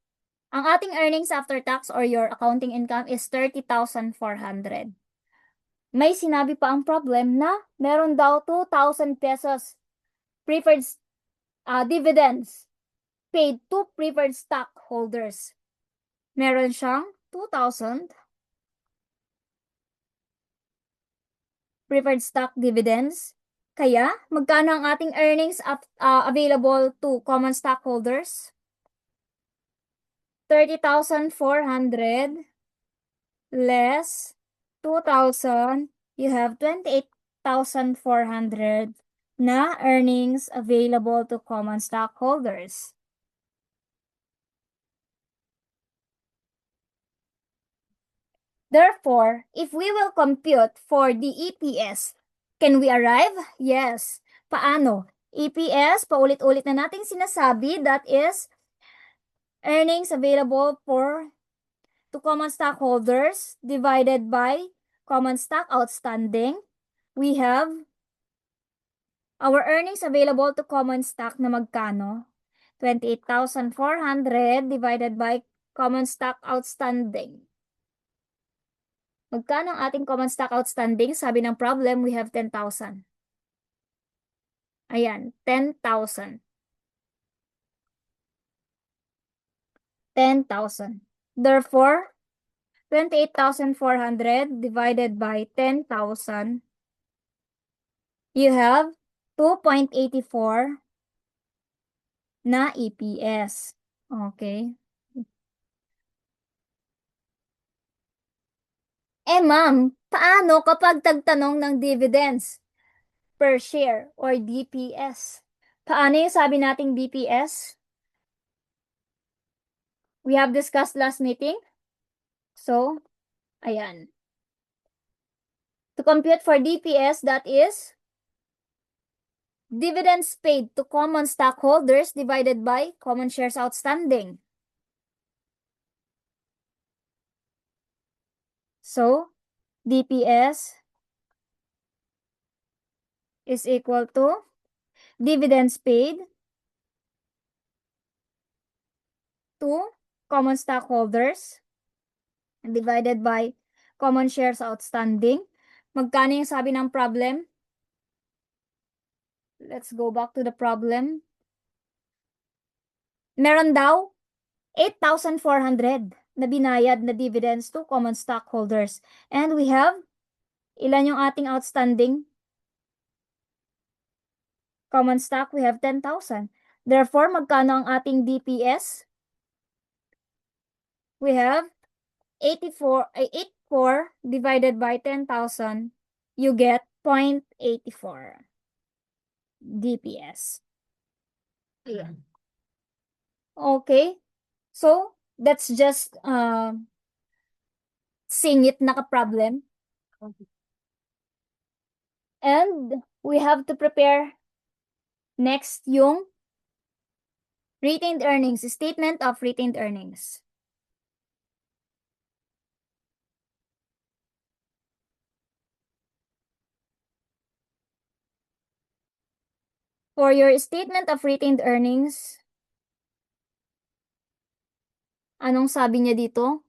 Ang ating earnings after tax or your accounting income is 30,400. May sinabi pa ang problem na meron daw 2,000 pesos preferred dividends paid to preferred stockholders. Meron siyang 2,000 preferred stock dividends. Kaya, magkano ang ating earnings available to common stockholders? 30,400 less 2,000, you have 28,400 na earnings available to common stockholders. Therefore, if we will compute for the EPS, can we arrive? Yes. Paano? EPS, paulit-ulit na nating sinasabi, that is earnings available to common stockholders divided by common stock outstanding. We have our earnings available to common stock na magkano? 28,400 divided by common stock outstanding. Magkano ang ating common stock outstanding? Sabi ng problem, we have 10,000. Ayan, 10,000. 10,000. Therefore, 28,400 divided by 10,000, you have 2.84 na EPS. Okay. Ma'am, paano kapag tagtanong ng dividends per share or DPS? Paano yung sabi nating DPS? We have discussed last meeting. So, ayan. To compute for DPS, that is dividends paid to common stockholders divided by common shares outstanding. So, DPS is equal to dividends paid to common stockholders divided by common shares outstanding. Magkano yung sabi ng problem? Let's go back to the problem. Meron daw 8,400 na binayad na dividends to common stockholders. And we have, ilan yung ating outstanding common stock? We have 10,000. Therefore, magkano ang ating DPS? We have 84 divided by 10,000, you get 0.84 DPS. Ayan. Okay. So, that's just singit na ka-problem. And we have to prepare next yung retained earnings, statement of retained earnings. For your statement of retained earnings, anong sabi niya dito?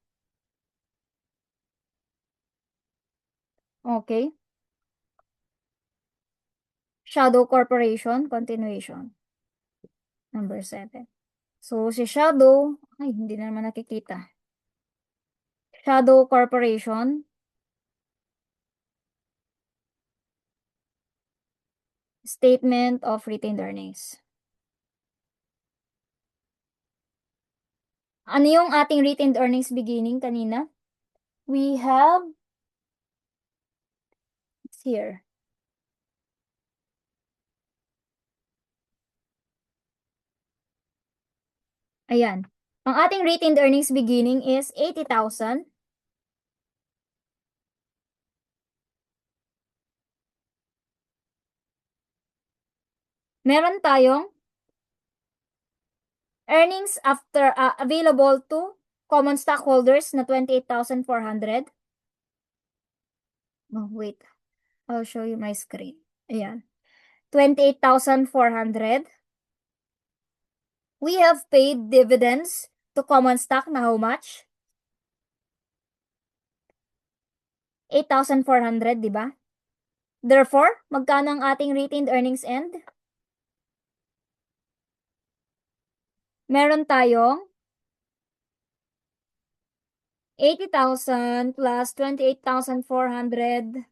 Okay. Shadow Corporation, continuation. Number 7. So, si Shadow, ay, hindi na naman nakikita. Shadow Corporation, statement of retained earnings. Ano yung ating retained earnings beginning kanina? We have, it's here. Ayan. Ang ating retained earnings beginning is 80,000. Meron tayong earnings after available to common stockholders na 28,400. Oh, wait. I'll show you my screen. Ayan. 28,400. We have paid dividends to common stock na how much? 8,400, di ba? Therefore, magkano ang ating retained earnings end? Meron tayong 80,000 plus 28,400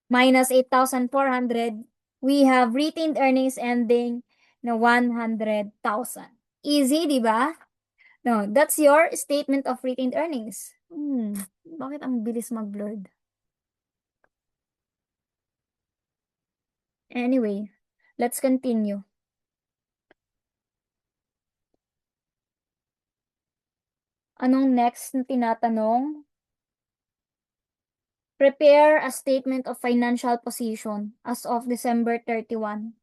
minus 8,400. We have retained earnings ending na 100,000. Easy, di ba? No, that's your statement of retained earnings. Bakit ang bilis mag-blurred? Anyway, let's continue. Anong next na tinatanong? Prepare a statement of financial position as of December 31.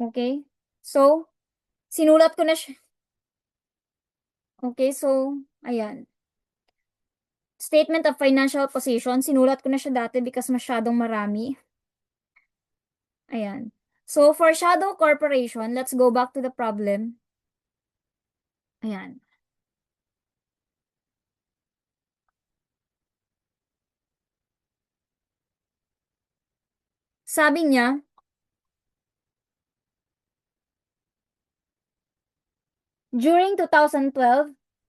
Okay? So, sinulat ko na siya. Okay, so, ayan. Statement of financial position, sinulat ko na siya dati because masyadong marami. Ayan. So, for shadow corporation, let's go back to the problem. Ayan. Sabi niya, during 2012,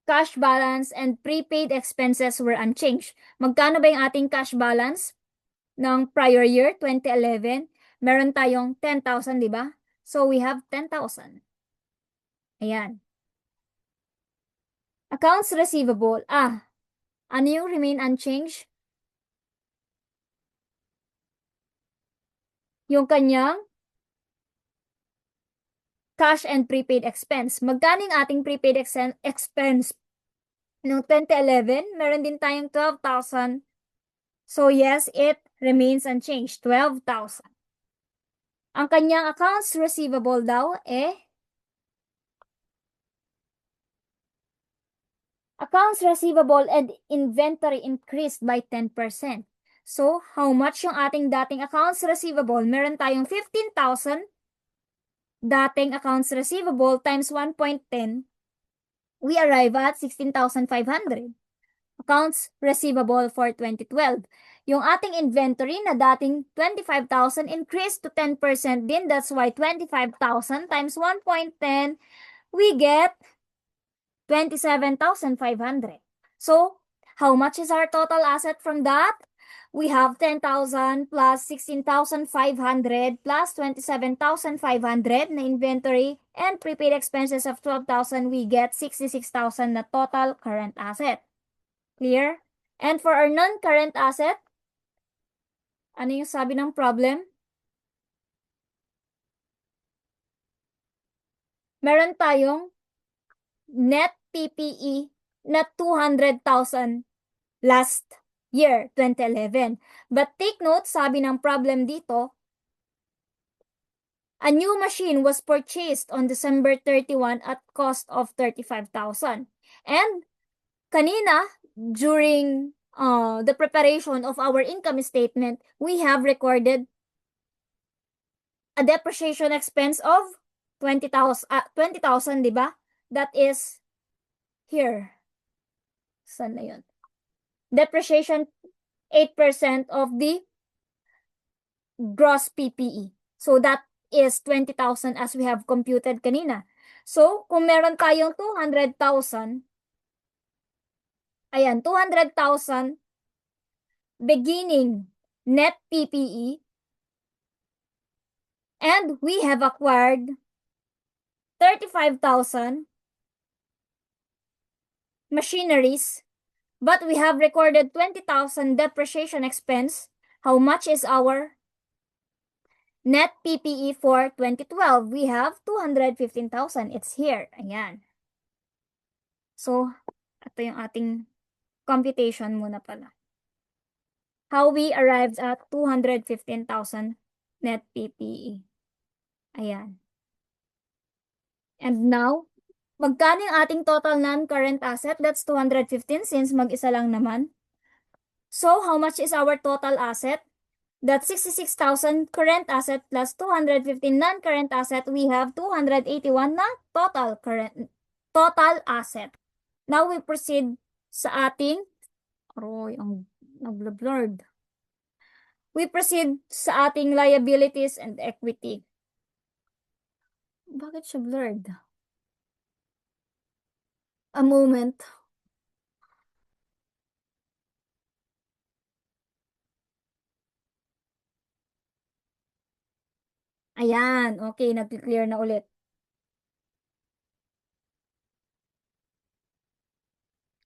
cash balance and prepaid expenses were unchanged. Magkano ba yung ating cash balance ng prior year, 2011? Meron tayong 10,000, di ba? So, we have 10,000. Ayan. Accounts receivable. Ano yung remain unchanged? Yung kanyang cash and prepaid expense. Magkano yung ating prepaid expense? Noong 2011, meron din tayong 12,000. So yes, it remains unchanged, 12,000. Ang kanyang accounts receivable daw accounts receivable and inventory increased by 10%. So, how much yung ating dating accounts receivable? Meron tayong 15,000 dating accounts receivable times 1.10. We arrive at 16,500. Accounts receivable for 2012. Yung ating inventory na dating 25,000 increased to 10% din. That's why 25,000 times 1.10, we get 27,500. So, how much is our total asset from that? We have 10,000 plus 16,500 plus 27,500 na inventory and prepaid expenses of 12,000. We get 66,000 na total current asset. Clear? And for our non-current asset, ano yung sabi ng problem? Meron tayong net PPE na 200,000 last year, 2011. But take note, sabi ng problem dito, A new machine was purchased on December 31 at cost of 35,000. And kanina, during the preparation of our income statement, we have recorded a depreciation expense of 20,000, 20,000, di ba? That is here. Saan na yun? Depreciation 8% of the gross PPE. So that is 20,000 as we have computed kanina. So, kung meron tayong 200,000, ayan, 200,000 beginning net PPE, and we have acquired 35,000 machineries, but we have recorded 20,000 depreciation expense. How much is our net PPE for 2012? We have 215,000. It's here. Ayan. So, ito yung ating computation muna pala. How we arrived at 215,000 net PPE. Ayan. And now, magkano yung ating total non-current asset? That's 215 since mag-isa lang naman. So, how much is our total asset? That's 66,000 current asset plus 215 non-current asset. We have 281 na total asset. Now, we proceed sa ating, ang nag-blurred. We proceed sa ating liabilities and equity. Bakit siya blurred? A moment. Ayan, okay, nag-clear na ulit.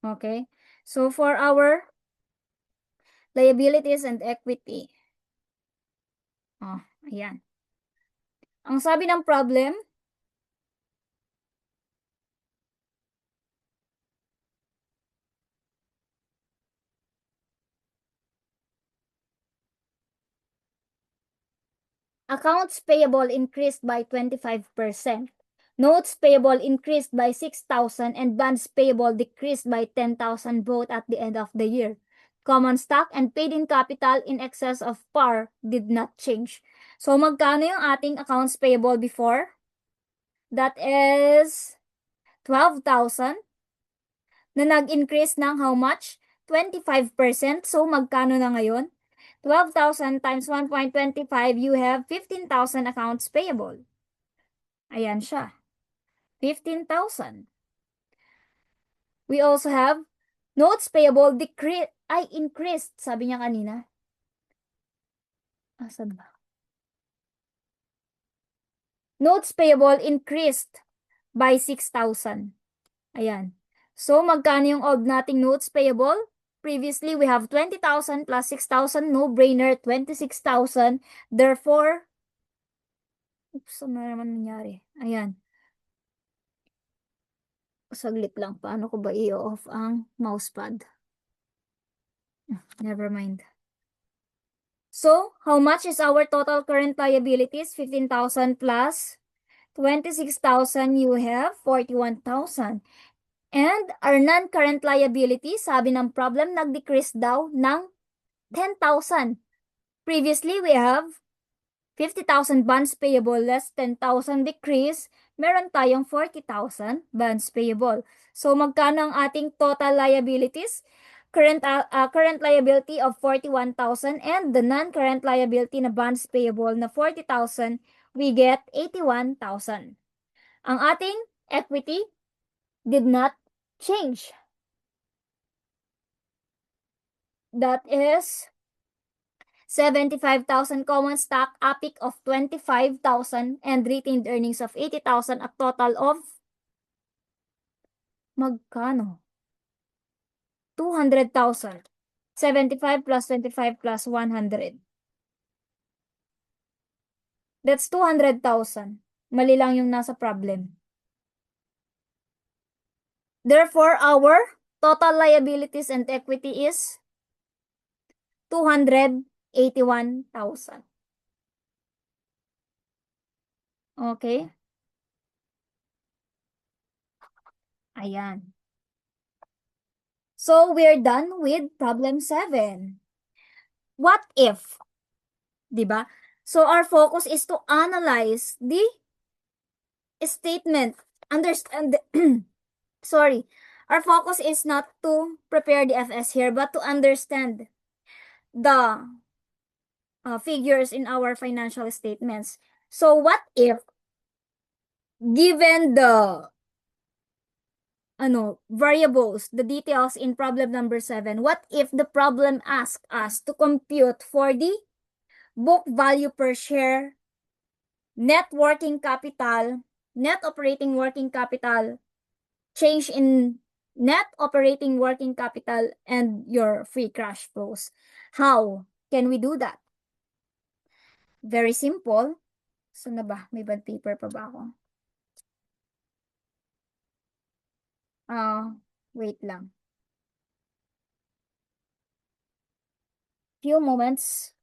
Okay, so for our liabilities and equity. Ayan. Ang sabi ng problem, accounts payable increased by 25%. Notes payable increased by 6,000 and bonds payable decreased by 10,000 both at the end of the year. Common stock and paid-in capital in excess of par did not change. So, magkano yung ating accounts payable before? That is 12,000 na nag-increase ng how much? 25%. So, magkano na ngayon? 12,000 times 1.25, you have 15,000 accounts payable. Ayan siya. 15,000. We also have notes payable increased. Sabi niya kanina. Asan ba? Notes payable increased by 6,000. Ayan. So, magkano yung old nating notes payable? Previously, we have 20,000 plus 6,000. No-brainer, 26,000. Therefore, oops, ano naman nangyari? Ayan. Saglit lang. Paano ko ba i-off ang mousepad? Never mind. So, how much is our total current liabilities? 15,000 plus 26,000, you have 41,000. And our non-current liabilities, sabi ng problem, nag-decrease daw ng 10,000. Previously, we have 50,000 bonds payable less 10,000 decrease. Meron tayong 40,000 bonds payable. So, magkano ang ating total liabilities? Current liability of 41,000 and the non-current liability na bonds payable na 40,000, we get 81,000. Ang ating equity did not change. That is 75,000 common stock, APIC of 25,000, and retained earnings of 80,000, a total of magkano? 200,000. 75 plus 25 plus 100. That's 200,000. Mali lang yung nasa problem. Therefore, our total liabilities and equity is 281,000. Okay? Ayan. So, we're done with problem 7. What if? Diba? So, our focus is to analyze the statement. Understand, sorry. Our focus is not to prepare the FS here, but to understand the figures in our financial statements. So, what if, given the variables, the details in problem number 7, what if the problem asks us to compute for the book value per share, net working capital, net operating working capital, change in net operating working capital, and your free cash flows? How can we do that? Very simple. So na ba? May bad paper pa ba ako? Wait lang. Few moments.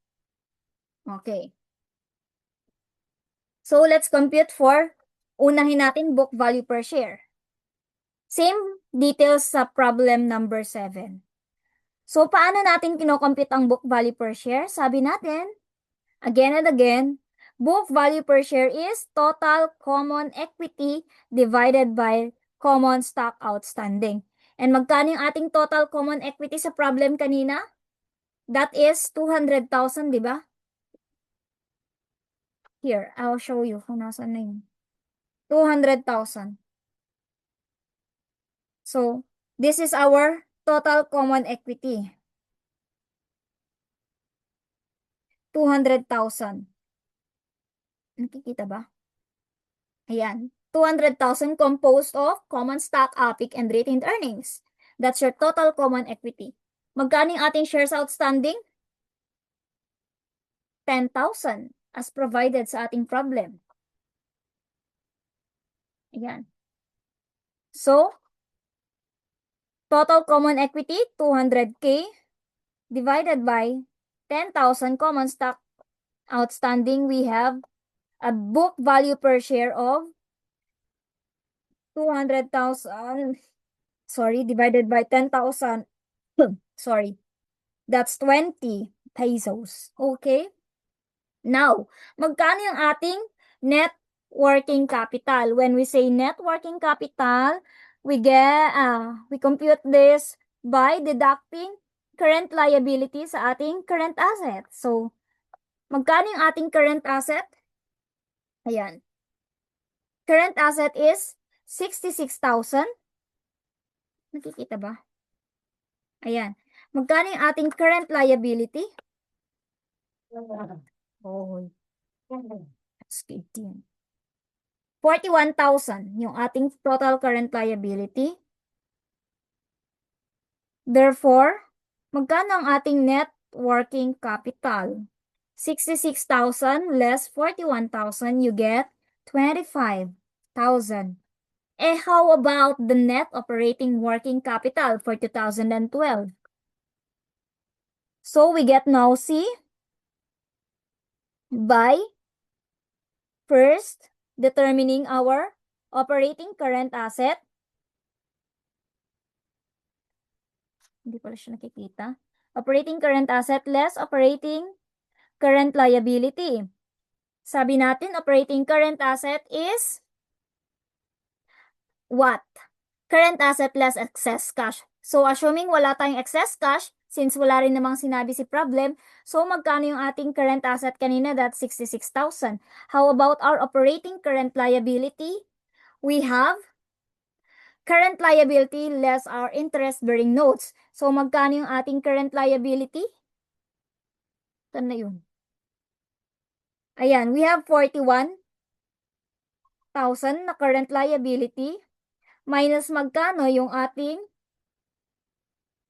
Okay. So, let's compute for, unahin natin book value per share. Same details sa problem number 7. So, paano natin kinocompute ang book value per share? Sabi natin, again and again, book value per share is total common equity divided by common stock outstanding. And magkano yung ating total common equity sa problem kanina? That is 200,000, di ba? Here, I'll show you kung nasaan na yun. 200,000. So, this is our total common equity. 200,000. Nakikita ba? Ayan. 200,000 composed of common stock, APIC, and retained earnings. That's your total common equity. Magkano yung ating shares outstanding? 10,000 as provided sa ating problem. Ayan. So, total common equity, 200K divided by 10,000 common stock outstanding. We have a book value per share of 200,000. Sorry, divided by 10,000. Sorry. That's 20 pesos. Okay? Now, magkano yung ating net working capital? When we say net working capital, we compute this by deducting current liability sa ating current asset. So, magkano yung ating current asset? Ayan. Current asset is 66,000. Nakikita ba? Ayan. Magkano yung ating current liability? Oh, that's 18. 41,000 yung ating total current liability. Therefore, magkano ang ating net working capital? 66,000 less 41,000, you get 25,000. How about the net operating working capital for 2012? So, we get now C by first determining our operating current asset. Hindi pala siya nakikita. Operating current asset less operating current liability. Sabi natin, operating current asset is what? Current asset less excess cash. So, assuming wala tayong excess cash, since wala rin namang sinabi si problem, so magkano yung ating current asset kanina? That's 66,000. How about our operating current liability? We have current liability less our interest-bearing notes. So, magkano yung ating current liability? Ito na yun. Ayan, we have 41,000 na current liability minus magkano yung ating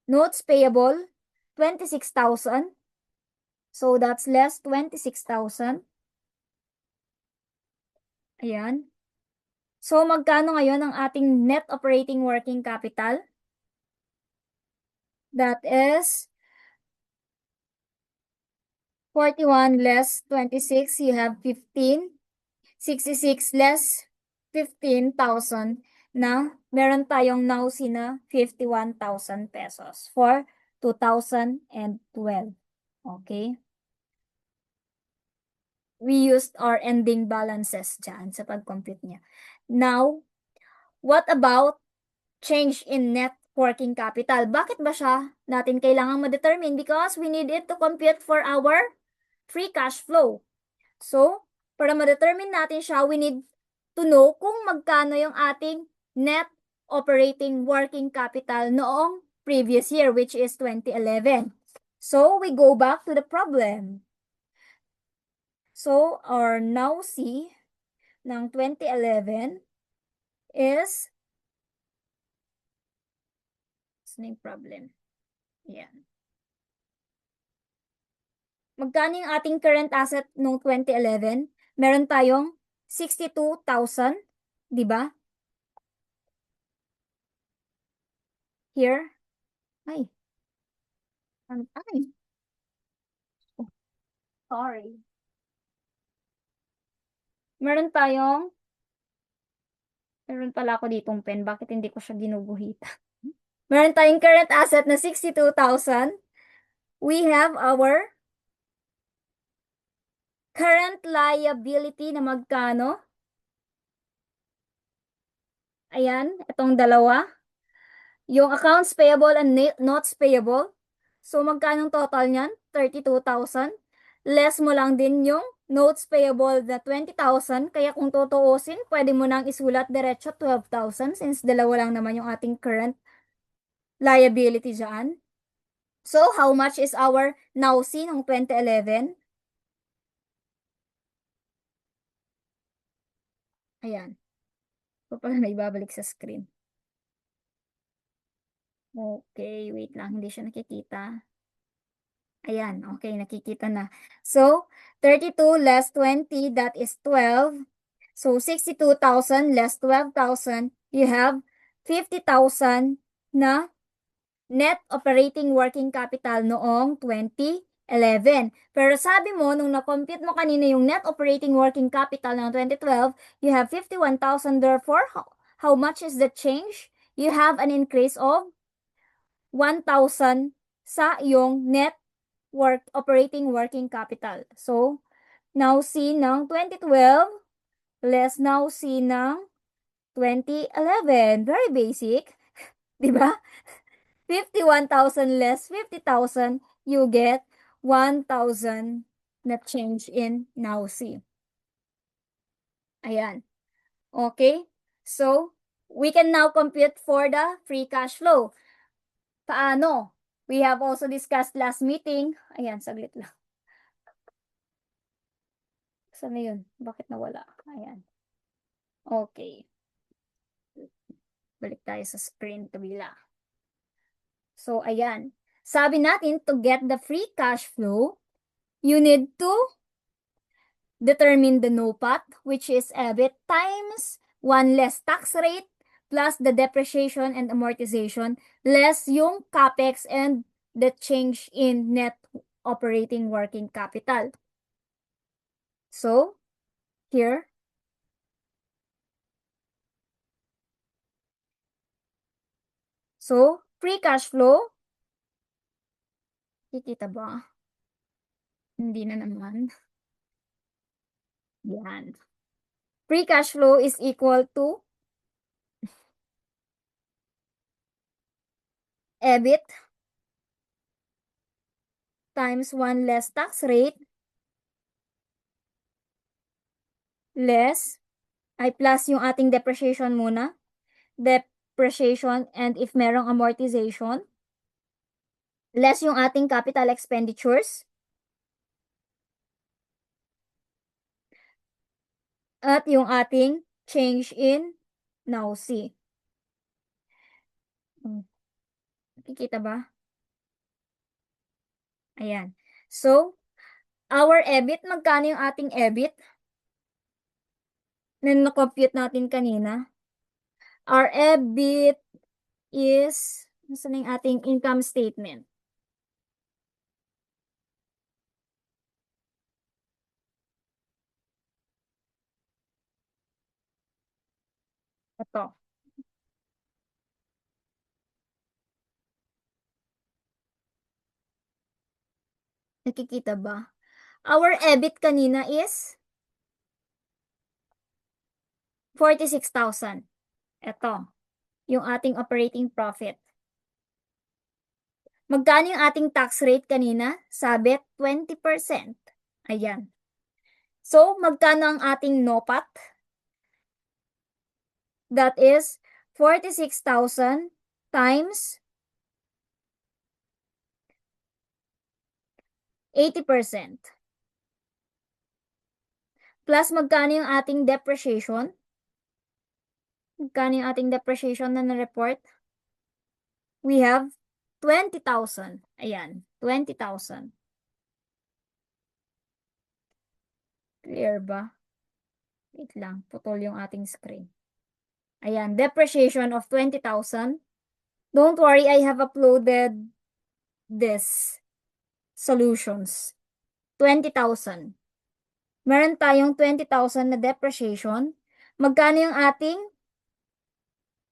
notes payable? 26,000. So, that's less 26,000. Ayan. So, magkano ngayon ang ating net operating working capital? That is 41 less 26, you have 15. 66 less 15,000 na meron tayong NAUSI na 51,000 pesos for 2012. Okay? We used our ending balances dyan sa pag-compute niya. Now, what about change in net working capital? Bakit ba siya natin kailangan ma-determine? Because we need it to compute for our free cash flow. So, para ma-determine natin siya, we need to know kung magkano yung ating net operating working capital noong previous year, which is 2011. So, we go back to the problem. So, our NAUSI ng 2011 is, what's the problem? Yan. Magkano yung ating current asset noong 2011? Meron tayong 62,000, di ba? Here. Ay. Ay. Oh, sorry. Meron pala ako ditong pen. Bakit hindi ko siya ginuguhita? Meron tayong current asset na 62,000. We have our current liability na magkano? Ayan, itong dalawa. Yung accounts payable and notes payable. So, magkano total niyan? 32,000. Less mo lang din yung notes payable na 20,000. Kaya kung tutuusin, pwede mo nang isulat diretso 12,000 since dalawa lang naman yung ating current liability dyan. So, how much is our NAUSI noong 2011? Ayan. Ito pala na ibabalik sa screen. Okay, wait lang. Hindi siya nakikita. Ayan, okay, nakikita na. So, 32 less 20, that is 12. So, 62,000 less 12,000, you have 50,000 na net operating working capital noong 2011. Pero sabi mo, nung na-compute mo kanina yung net operating working capital ng 2012, you have 51,000. Therefore, how much is the change? You have an increase of 1,000 sa iyong net operating working capital. So, now C ng 2012 less now C ng 2011. Very basic. Diba? 51,000 less 50,000, you get 1,000 na change in now C. Ayan. Okay? So, we can now compute for the free cash flow. Paano? We have also discussed last meeting. Ayan, saglit lang. Saan na yun? Bakit nawala? Ayan. Okay. Balik tayo sa screen kabila. So, ayan. Sabi natin, to get the free cash flow, you need to determine the NOPAT, which is EBIT times 1 less tax rate plus the depreciation and amortization less yung CAPEX and the change in net operating working capital. So, here, so, free cash flow, kikita ba? Hindi na naman. Yan. Free cash flow is equal to EBIT times 1 less tax rate less, ay plus yung ating depreciation muna. Depreciation and if merong amortization. Less yung ating capital expenditures. At yung ating change in NAUSI. Nakikita ba? Ayan. So, our EBIT, magkano yung ating EBIT? Na na-compute natin kanina. Our EBIT is, saan yung ating income statement? Nakikita ba? Our EBIT kanina is 46,000. Ito, yung ating operating profit. Magkano yung ating tax rate kanina? Sabi, 20%. Ayan. So, magkano ang ating NOPAT? That is 46,000 times 80%. Plus, magkano yung ating depreciation? Magkano yung ating depreciation na na-report? We have 20,000. Ayan, 20,000. Clear ba? Wait lang, putol yung ating screen. Ayan, depreciation of 20,000. Don't worry, I have uploaded this solutions. 20,000. Meron tayong 20,000 na depreciation. Magkano yung ating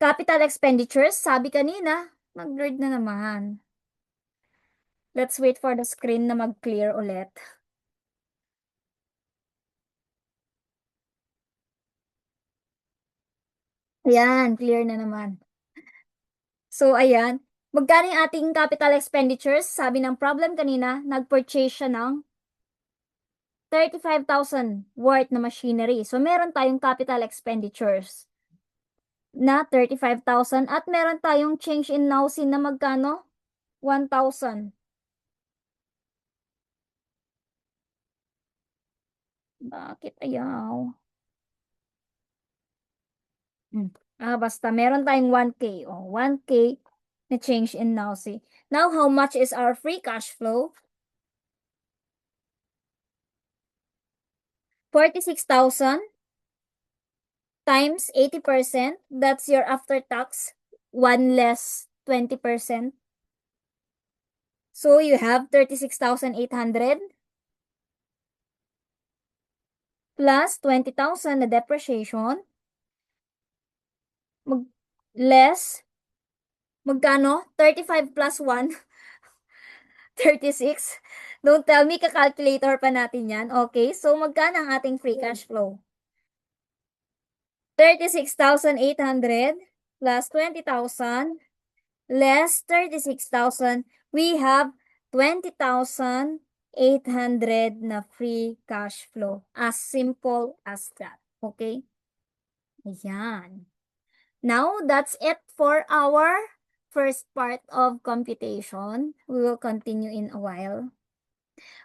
capital expenditures? Sabi kanina, mag-load na naman. Let's wait for the screen na mag-clear ulit. Ayan, clear na naman. So, ayan. Magkano yung ating capital expenditures? Sabi ng problem kanina, nag-purchase siya ng 35,000 worth na machinery. So, meron tayong capital expenditures na 35,000 at meron tayong change in nausin na magkano? 1,000. Bakit ayaw? Basta meron tayong 1K. 1K na change in nausin. Now, how much is our free cash flow? 46,000 times 80%. That's your after-tax. 1 less 20%. So, you have 36,800 plus 20,000 na depreciation. Less, magkano? 35 plus 1, 36. Don't tell me, ka-calculator pa natin yan. Okay, so magkano ang ating free cash flow? 36,800 plus 20,000 less 36,000. We have 20,800 na free cash flow. As simple as that. Okay? Ayan. Now, that's it for our first part of computation. We will continue in a while.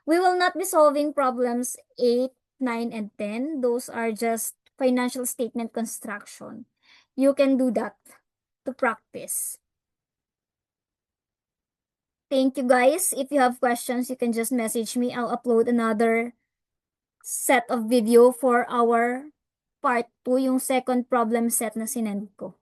We will not be solving problems 8, 9, and 10. Those are just financial statement construction. You can do that to practice. Thank you guys. If you have questions, you can just message me. I'll upload another set of video for our part 2, yung second problem set na sinend ko.